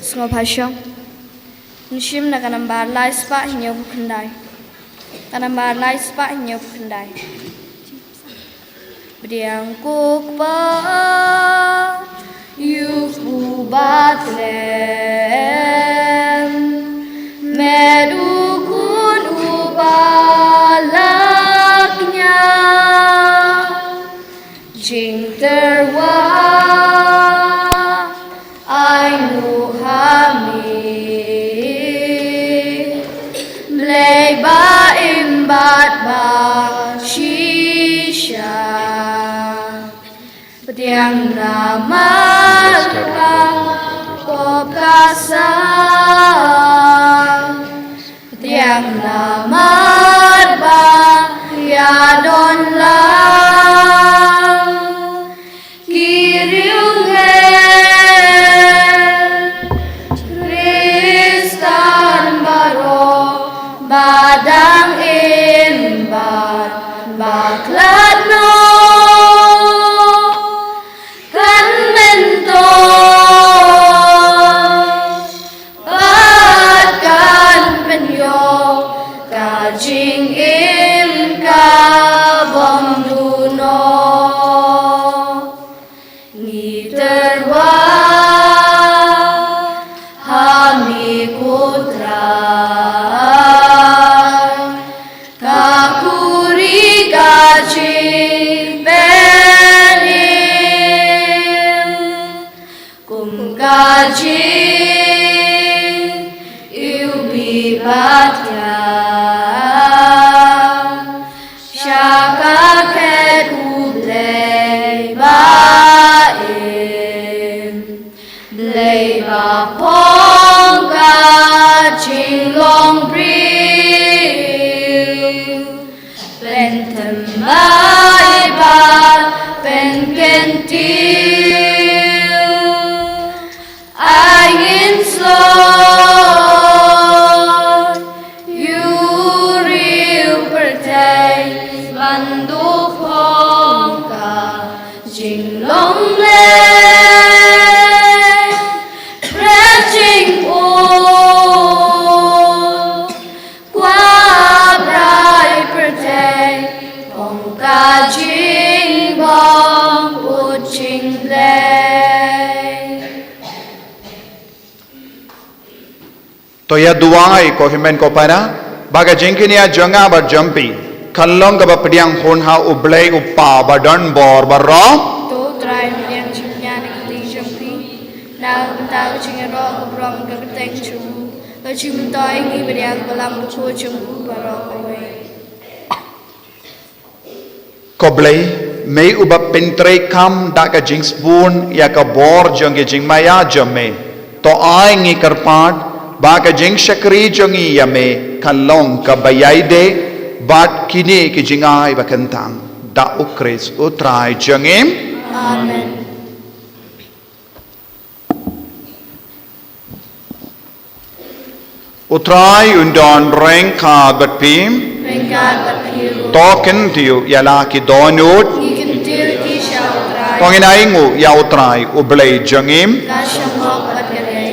B: Sngo Bhasyong Nishim na kanambar lai spa hinyo bukandai kanambar lai spa hinyo bukandai Briang kukpa Yufu batlem Medukun ubalaknya Jingtyrwa Ainu hami Mleba imbat ba shisha Betiang namalka Kopkasang Betiang namar ba Yadon lang Kristan baro badang imbat baklat no kan mento batkan penyo kajing im ka bom duno jingtyrwa hami kutrai kakuri kajing benim kum kajing iubi batya syaka ket ublay Lait-ïa phong ca chinh long briêu bên thầm mai ba bên kên tiêu ai in slot you real pertay bandu phong ca chinh long lên Jing bom uching play
C: To ya duai ko himen ko para baga jingkinia janga ba jampi kallong ka ba pediang hon ha ublay upa ba don bor ba ro
B: To trai yang chimnya ni kuti jampi na ta ching ro ko brom ka teng chu ka chim toi ngi beriang balam ko chung ba ro away
C: Koblay may uba pintre kam da ka jing spoon ya ka bor jong jing maya jame to ay ngi karpad ba ka jing shakri jongi yame kallong ka bayay de bat kini ki jingay ba kantang da ukris utray jangim
B: Amen
C: Utrai undon rengka bat pim.
B: Ringkat berpiru.
C: Token tiu yala ki donut.
B: Nikentil kisah utrai.
C: Tongin aingu ya utrai ublay jangim.
B: Kasyangok bergerai.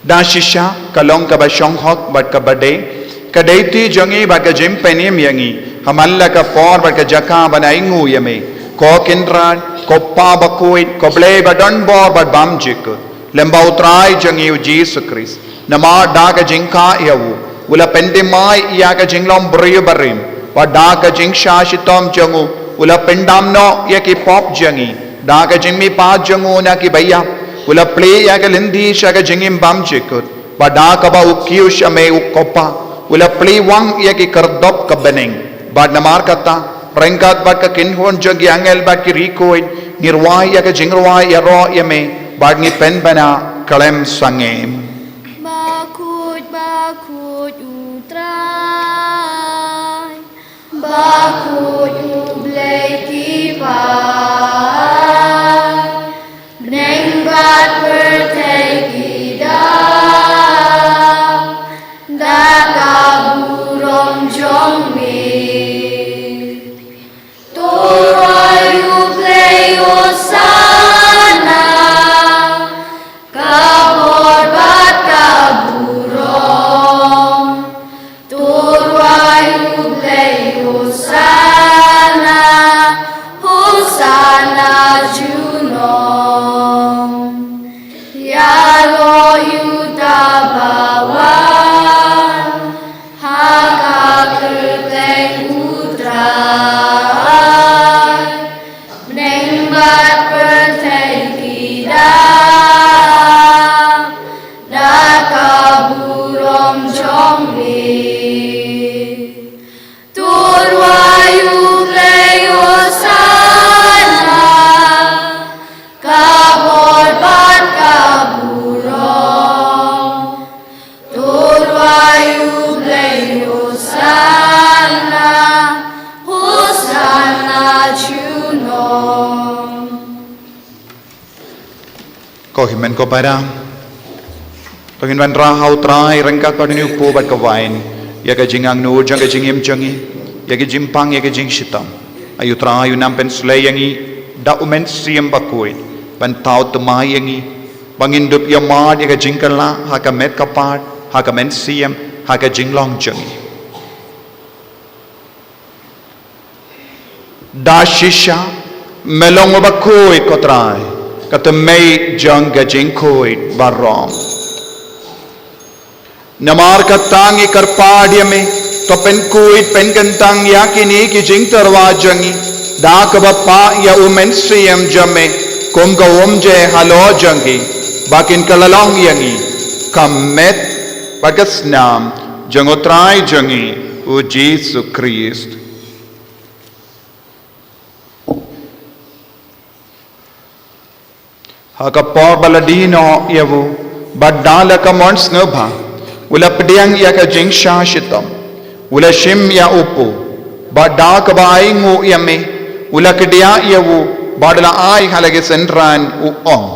C: Da shisha kalong ka ba shonghok bat ka bade. Kadaiti jangi bat ka jim penim yangi. Hamalla ka por bat ka jaka ban aingu yame. Ko kindran, ko pa Bakhuid, ko blay ba don bor bat bam jikut. Lemba utrai jangi u Jesus Christ. Nama da ka jingka yawu. Ula pendemai ia ka jinglom brio barim. Wada ka jing shashitom jangu. Ula pendam no ia ki pop jangi. Da ka jingmi pa jangu na ki baya. Ula play ia ka lindi sha ka jingim bam jikut. Wada ka ba ukiu shame ukopa. Ula play wang ia ki kardop ka beneng. Bad namar kata. Rengkat bad ka kinhon jagi angel bad ki rikoid. Nirwai ia ka jingrwai ia ro ia me. Bad ni pen bana kalem sangem.
B: Bakhuid utrai. Bakhuid ublay kipai. Nengbat bertegi dakaburong jongmi. Turai ublay osana. Kabor bat kaburong. Turai ublay osana. Hosana junong. Yalo yutabawan. Hakakerteng utrai. Menengbat bertegi dakaburong jongli. Turwayu pleyosana. Kabor bat kaburong. Turwayu pleyosana. Hosana junong.
C: Ko himen ko para. Tongin van ra hau trai rengkat pada ni upo bat kawain. Ya ka jingang nu jang ka jingim jangi. Ya ka jimpang ya ka jing shitam. Ayu trai yu nampen slay yangi. Da umen siem Bakhuid. Ban tau temai yangi. Bangindup ya mad ya ka jingkala. Ha ka met kapat. Ha ka men siem. Ha ka jinglong jangi. Da shisha. Melong Bakhuid ko trai. Kata mei jang ka jingkoid barong. Namar katangi karpadya me to pen kuit pen kantang yakini ki jingtyrwa jangi da ka bapa ya umen siem jame kom ka omje halo jangi bakin kalalong yangi kamet bagas nam jangotrai jangi u Jesus Christ. Hakapor baladino yavu badala ka mons ngabha. Ula pediang ia ka jing shashitam. Ula shim ya upu. Bada ka ba aingu ya me. Ula kedia ya wu. Badala ai halage sendran u ong.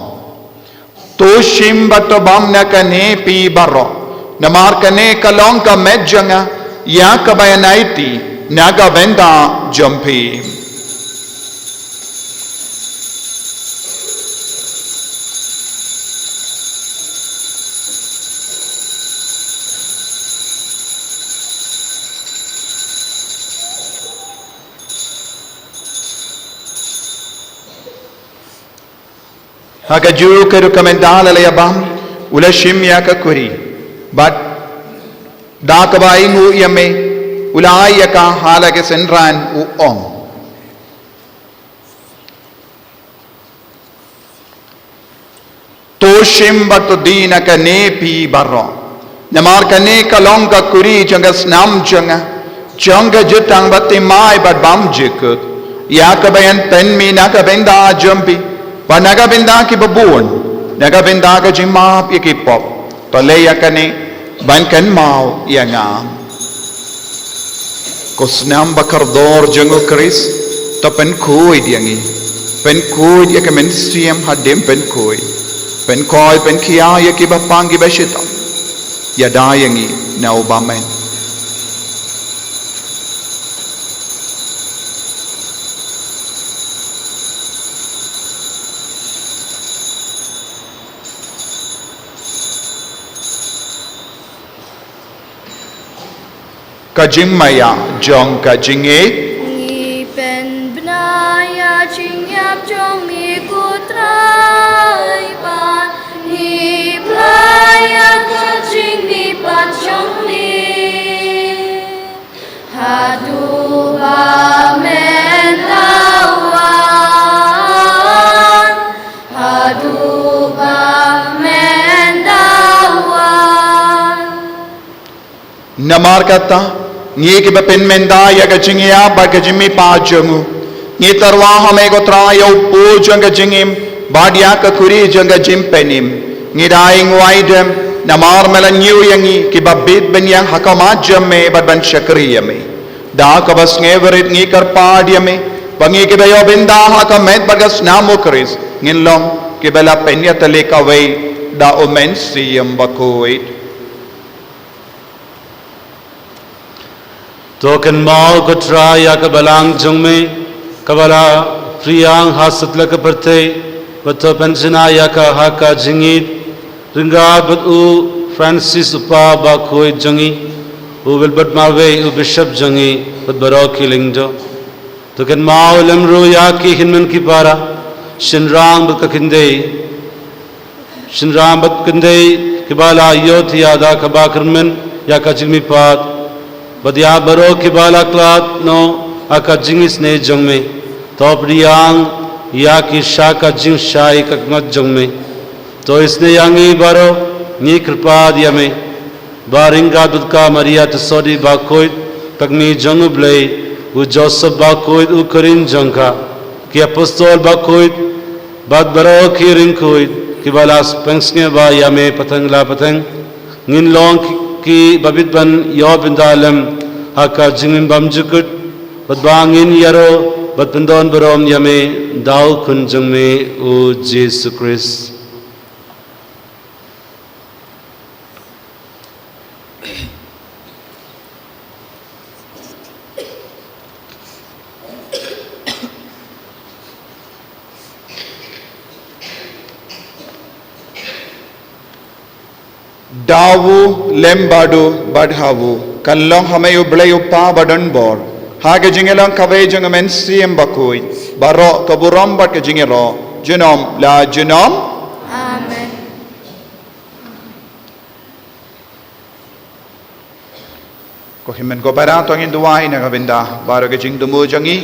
C: To shim bato bam na ka ne pi baro. Namar ka ne kalong ka medjanga. Ya ka bayanaiti. Naga benda jumpi. Haka juru ke rekomendala le abam ula shim ya ka kuri but da ka ba ingu yame ula ya ka hala ke senran u ong to shim but dina ka ne pi barro namar ka ne ka long ka kuri janga snam janga jutang batti mai but bam jikut ya ka bayan pen mi na ka benda jumpi Naga benda ki babuan, naga benda ka jimap ikipop, palaya ka ni bankan mau yangam. Kusnam bakardor jango Chris, to pen kuid yangi, pen kuid yakamen siyam hadim pen kuid, pen koi pen kia yakibapang gibashitam. Yadayangi na ubamen. Kajing maya jong kajing
B: Ngi pen benaya jingyap jong mi kutrai pan Ngi playa kajing mi pan jong ni Hadu ba men lawan Hadu ba men lawan
C: Namar kata Ngi ke bapin menda ya kajingya ba kajimi pa jongu. Ngi tarwa hame ko Trai au po jong kajingim badia ka kuri jong kajim penim. Ngi daing waidem namar melan yu yangi ke babit ben yang hakamat jamme bad ban shakri yame. Da ka bas ngeverit ngi kar pa diame bangi ke bayo binda hakamet bagas namukris ngin long ke bela penya tale ka wei da omen siyam Bakhuid.
F: Token mau ko Trai ya kabalang jongme kabala priyang hasatla ka perte bato pensiona ya ka haka jingit ringa but u Francis upa Bakhuid jongi u wilbert mawe u bishop jongi but baro kilingdo token mau lemru ya ki hinman ki para shinrang but kakinde shinrang but kinde kibala yothia da kabakrmen ya ka jingmi pat Badia baro kibala klat no aka jingis ne jongme top riang ya ki shaka jing shai kakmat jongme to isne yangi baro ni kripa diame baringa dudka Maria tsodi Bakhuid tagmi jongu blei u Joseph Bakhuid u Korin jongka ki apostol Bakhuid bad baro ki ringkuid kibala spengsnge ba yame patangla patang ngin long ki babit ban yobindalem haka jingin bamjukut badbangin yaro batpendon barom yame dau kunjungme u Jesus Christ.
C: Dawu lembadu badhawu kallong hamayu blayupa badan bor hage jingelang kawai jangamen siem Bakhuid baro kaburam bat ke jingero junom la junom
B: Amen
C: ko himen ko bara to ngin duwai na kabinda baro ke jing dumu jangi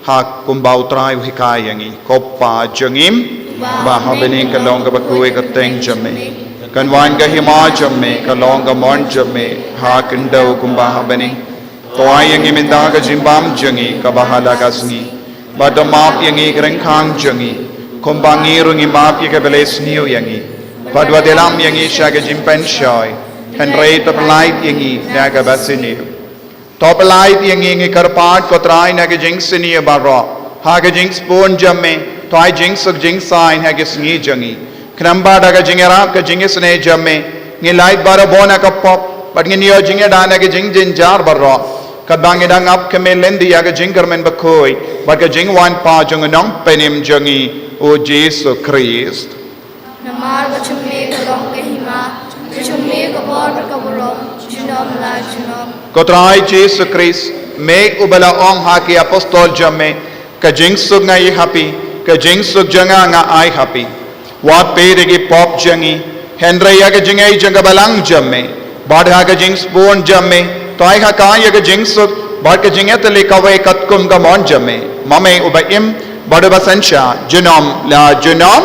C: hak kumbau Trai hikai yangi koppa jangim ba habeni kallong ka Bakhuid ka teng jamme kan wan ka hima jamme kalong ka mon jamme ha kindau kumba habani toy yangi minda ka jimbam jangi ka bahala ka sngi badamap yangi greng khang jangi kumbangi rungi map ye ka beles niu yangi badwa delam yangi sha ka jimpen shoy kan rei top light yangi na ka basini top light yangi ngi karpat ko Trai na ka jing sini baro ha ka jing spon jamme toy jing suk jing sign ha ka sngi jangi Knamba daga jingera ka jingis ne jamme ngi light bara bona ka pop but ngi niyo jinge dana ka jing jin jar barro ka bangi dang up ke melendi ya ka jing karmen Bakhuid but ka jing wan pa jung nong penim jangi o Jesus Christ
B: Namar bachumme kalong kahima bachumme kabor kaborom junom la junom
C: ko Trai Jesus Christ me ubala ong ha ki apostol jamme ka jing sug ngai happy ka jing sug janga nga ai happy Wat peregi pop jangi Henry ya ke jingai janga balang jamme badha ke jing spoon jamme toy ha ka ya ke jing suk bad ke jinge tele kawai katkum ga mon jamme mame ubaim badu basansha junom la junom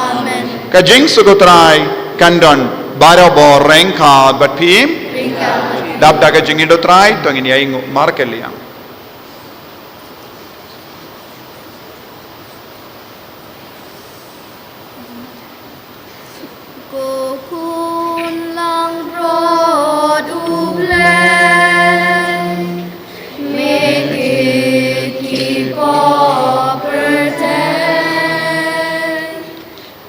B: Amen
C: ka jing suk Trai kandon baro bo rengka bat pim dab da ke jingi do Trai to ngin yai markelia
B: Kun lang rod ublay Megit ki poperte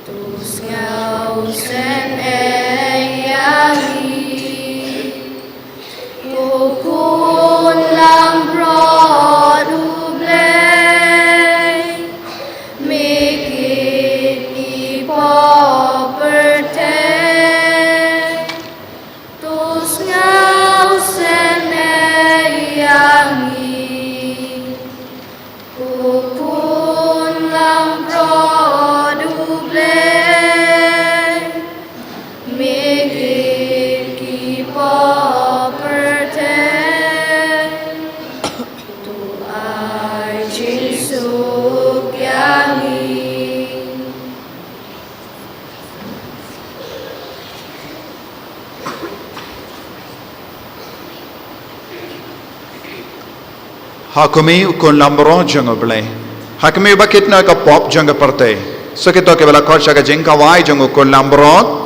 B: Tus ngau sen e yangi
C: Hakumi ukun lambro jango ble. Hakumi bakit na ka pop jango parte. So kito ke bala khorcha ka jing ka wai jango ukun lambro.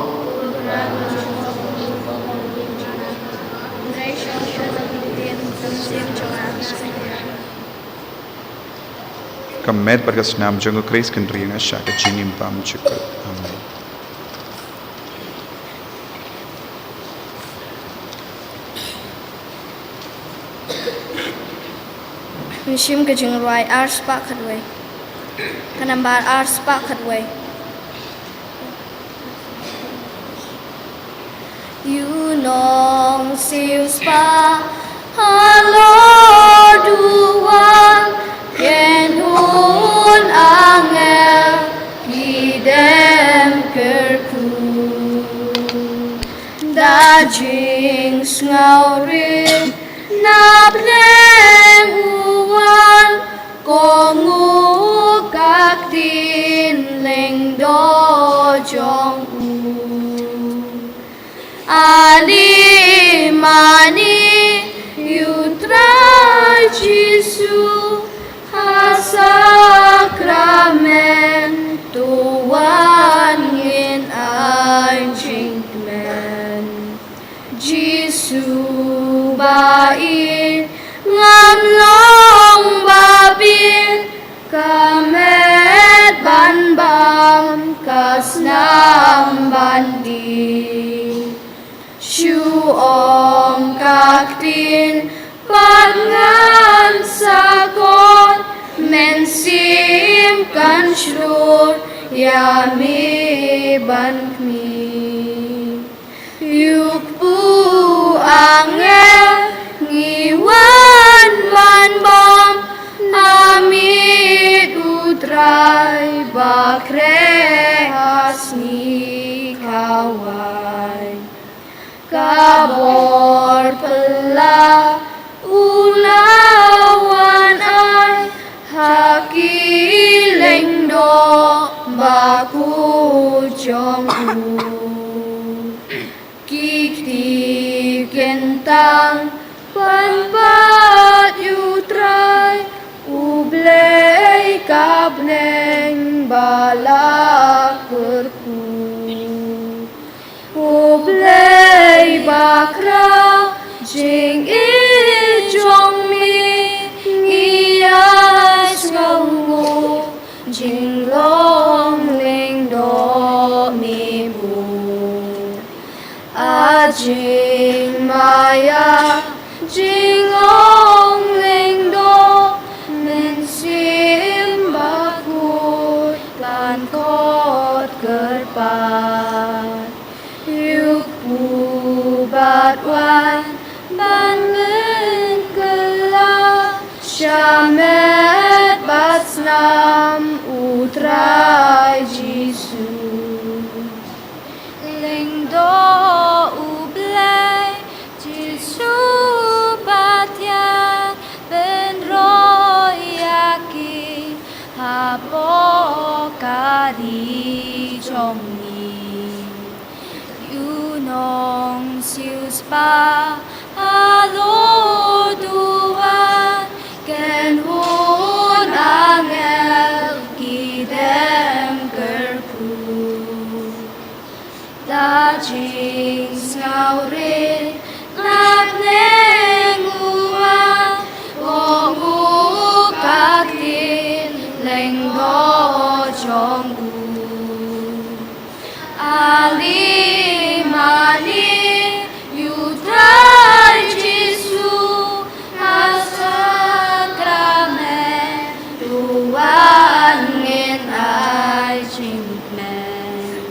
C: Kamet pergas nam jango kris country na sha ka jingim pam chukku. Amen.
B: Nishim ka jingtyrwa arspa khadway. Kanambar arspa khadway. You nong siêu spa halo duan ken hun angel idem kerku da jing sngauri na pleng uan kongu kak tin leng do jong u Ali mani you try Jesu ha sacramento one in ein jinkmen Jesu bain ngam long babin kamet ban bam kasnam bandi Shu ong kak tin pangan sakon men sim kan shrur ya mi ban mi yuk pu angel ngiwan ban bom amit utrai bakre hasni kawai kabor pela ulawan ay hakileng do baku jong u kikti kentang panpat utrai ublei kabneng balak kerku Ublei bakra jing I jong mi ngiyas ngongu jing long ling do mi bu a jing maya jing ong ling do men sim bakut kan kot kerpat Bat wan bangun kelak Syamet batsnam utrai Jesu Lingdo ublay Jesu batyan benroyaki Hapokari jongni Nong siêu spa alo duan ken hun angel idem kerku da jing snaurin nap neng uan kongu kaktin leng go jong Ali Mani, you try Jesu, a sacrament, to one in I jinkmen.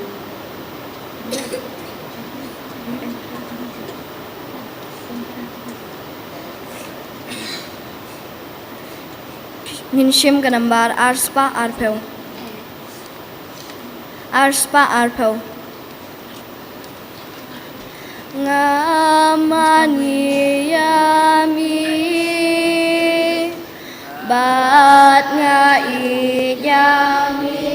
B: Minshim ganambar arspa arpel. Arspa arpel. Ngamani yami bat ngai yami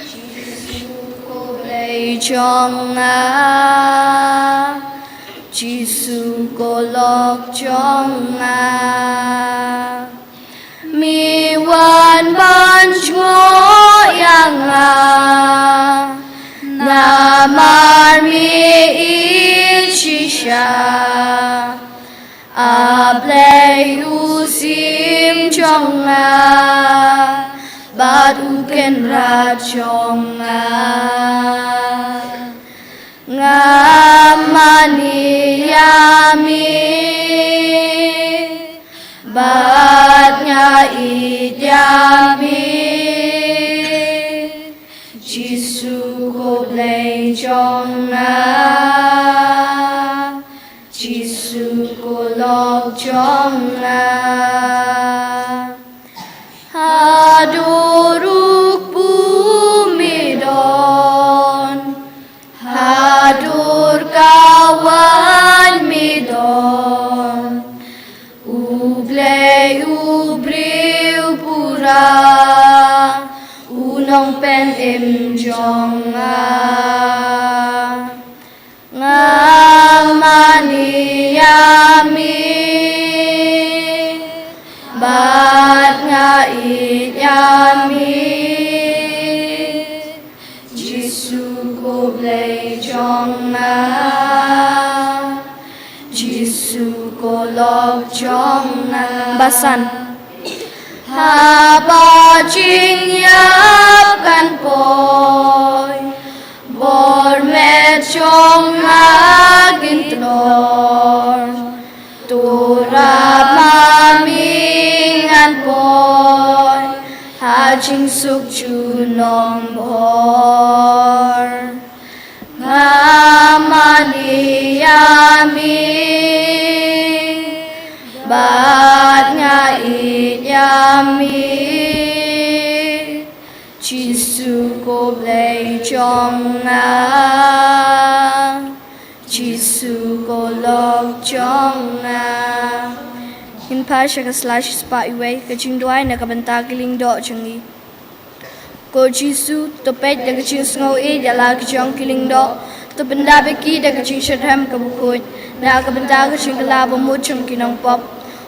B: Jesu ko blei chong a Giêsu cô lộc trong ngà mi wan ban ngõ yang ngà na mar mi ishisha a play usim trong ngà bát u ken ra trong ngà mani yami bát nga yami Giêsu cô play trong Giêsu cô lộc trong Haduruk bumidon Hadur kawan midon Ublay ubriu pura Unong pen im jong mani yami Bat nga yami Giêsu cô play trong Giêsu cô lộc trong Basan ha ba chinh yap kan poi bor me trong gintlor tura mami ngan poi ha ching suk chu nom bor ngamani yami bat nga yami Giêsu cô play trong Giêsu cô lộc trong in Phah ka slash spa iwe ka jingtyrwa na kabanta kiling do changi ko Giêsu to pet da ka ching Sngi jala ka chong kiling do to benda beki da ka ching Shadham ka Bakhuid na kabanta ka ching kala bomut chong kinong pop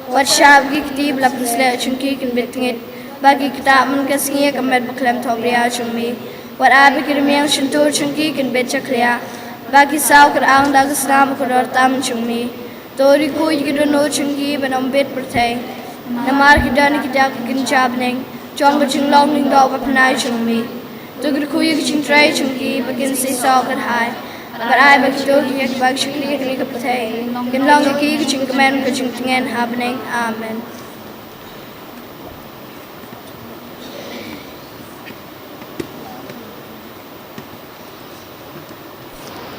B: wat shab gi kti blap sle chungki kin betngit bagi kita mun ka Sngi ka met Mawkhlam thobria chungmi wat abi kirmiang chintur chungki kin bet chakria bagi saw kar ang da gsam ko dor tam chungmi tori ko yigido no chungki banam bet perthai namar ki dan ki da kin chab neng chong ching long ning do papnai chungmi to gir ko yig ching Trai chungki bagin se saw kar hai but I bag to ki yak bag shukli ki ka pathai kin long ki ching kamen ka ching tingen happening amen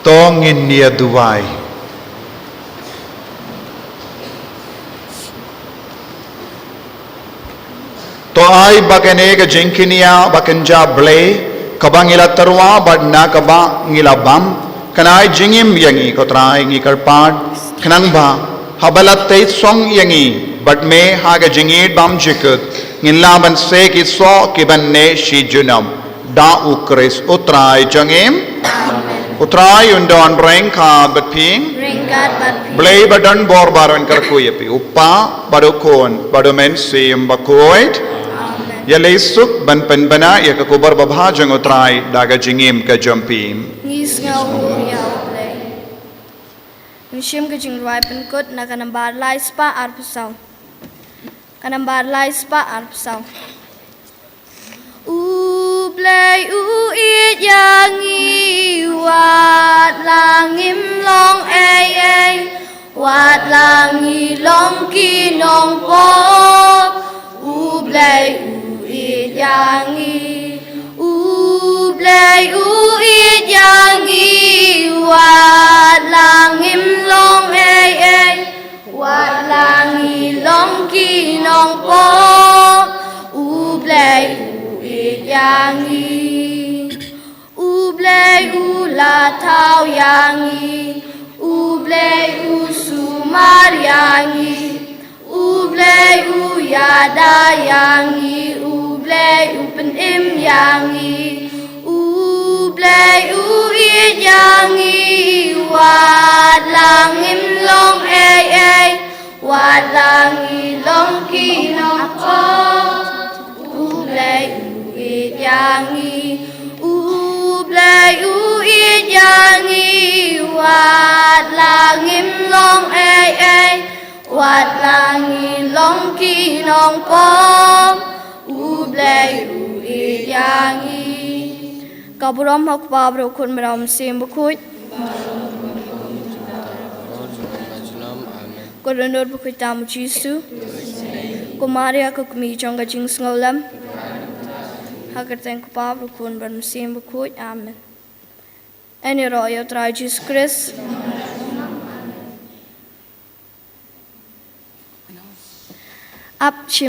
C: Tong in nia duwai to ai bakane ka jinkinia bakanja ble kabangila tarwa badna kaba ngila bam kanai jingim yangi ko Trai ngi karpad khnang ba habalat te song yangi but me haga jingid bam jikut ngila ban se ki so ki ban ne shi junam da ukris utrai jangim Utrai undon rengka bat ping blay badan bor baron karkuyepi uppa badukon badumen sim Bakhuid ya leisuk ban penbana ya kakubar babha jang Utrai daga jingim ka jompim
B: ngis ngau ya play Nishim ka jingtyrwa penkut na kanambar lai spa arpusaw kanambar lai spa arpusaw Ublay uit yangi wat langim long ay wat langi long kinong pop Ublay uit yangi Ublay uit yangi wat langim long ay wat langi long kinong pop Ublay yangi Ublay ula tau yangi Ublay sumar yangi Ublay yada yangi Ublay penim yangi Ublay uit yangi wat langim langi long ki nong ko u blai u e yangi u blai u e yangi wat langim long ai wat langi long ki nong ko u blai u e yangi Kaburam hok babro kun maram sim Bakhuid Koronor Bakhuid tamu Jisu Kumaria kukmi jonga jing Mawkhlam Hagerten babro kun maram sim Bakhuid amen Eni royo Trai Jesus Christ Up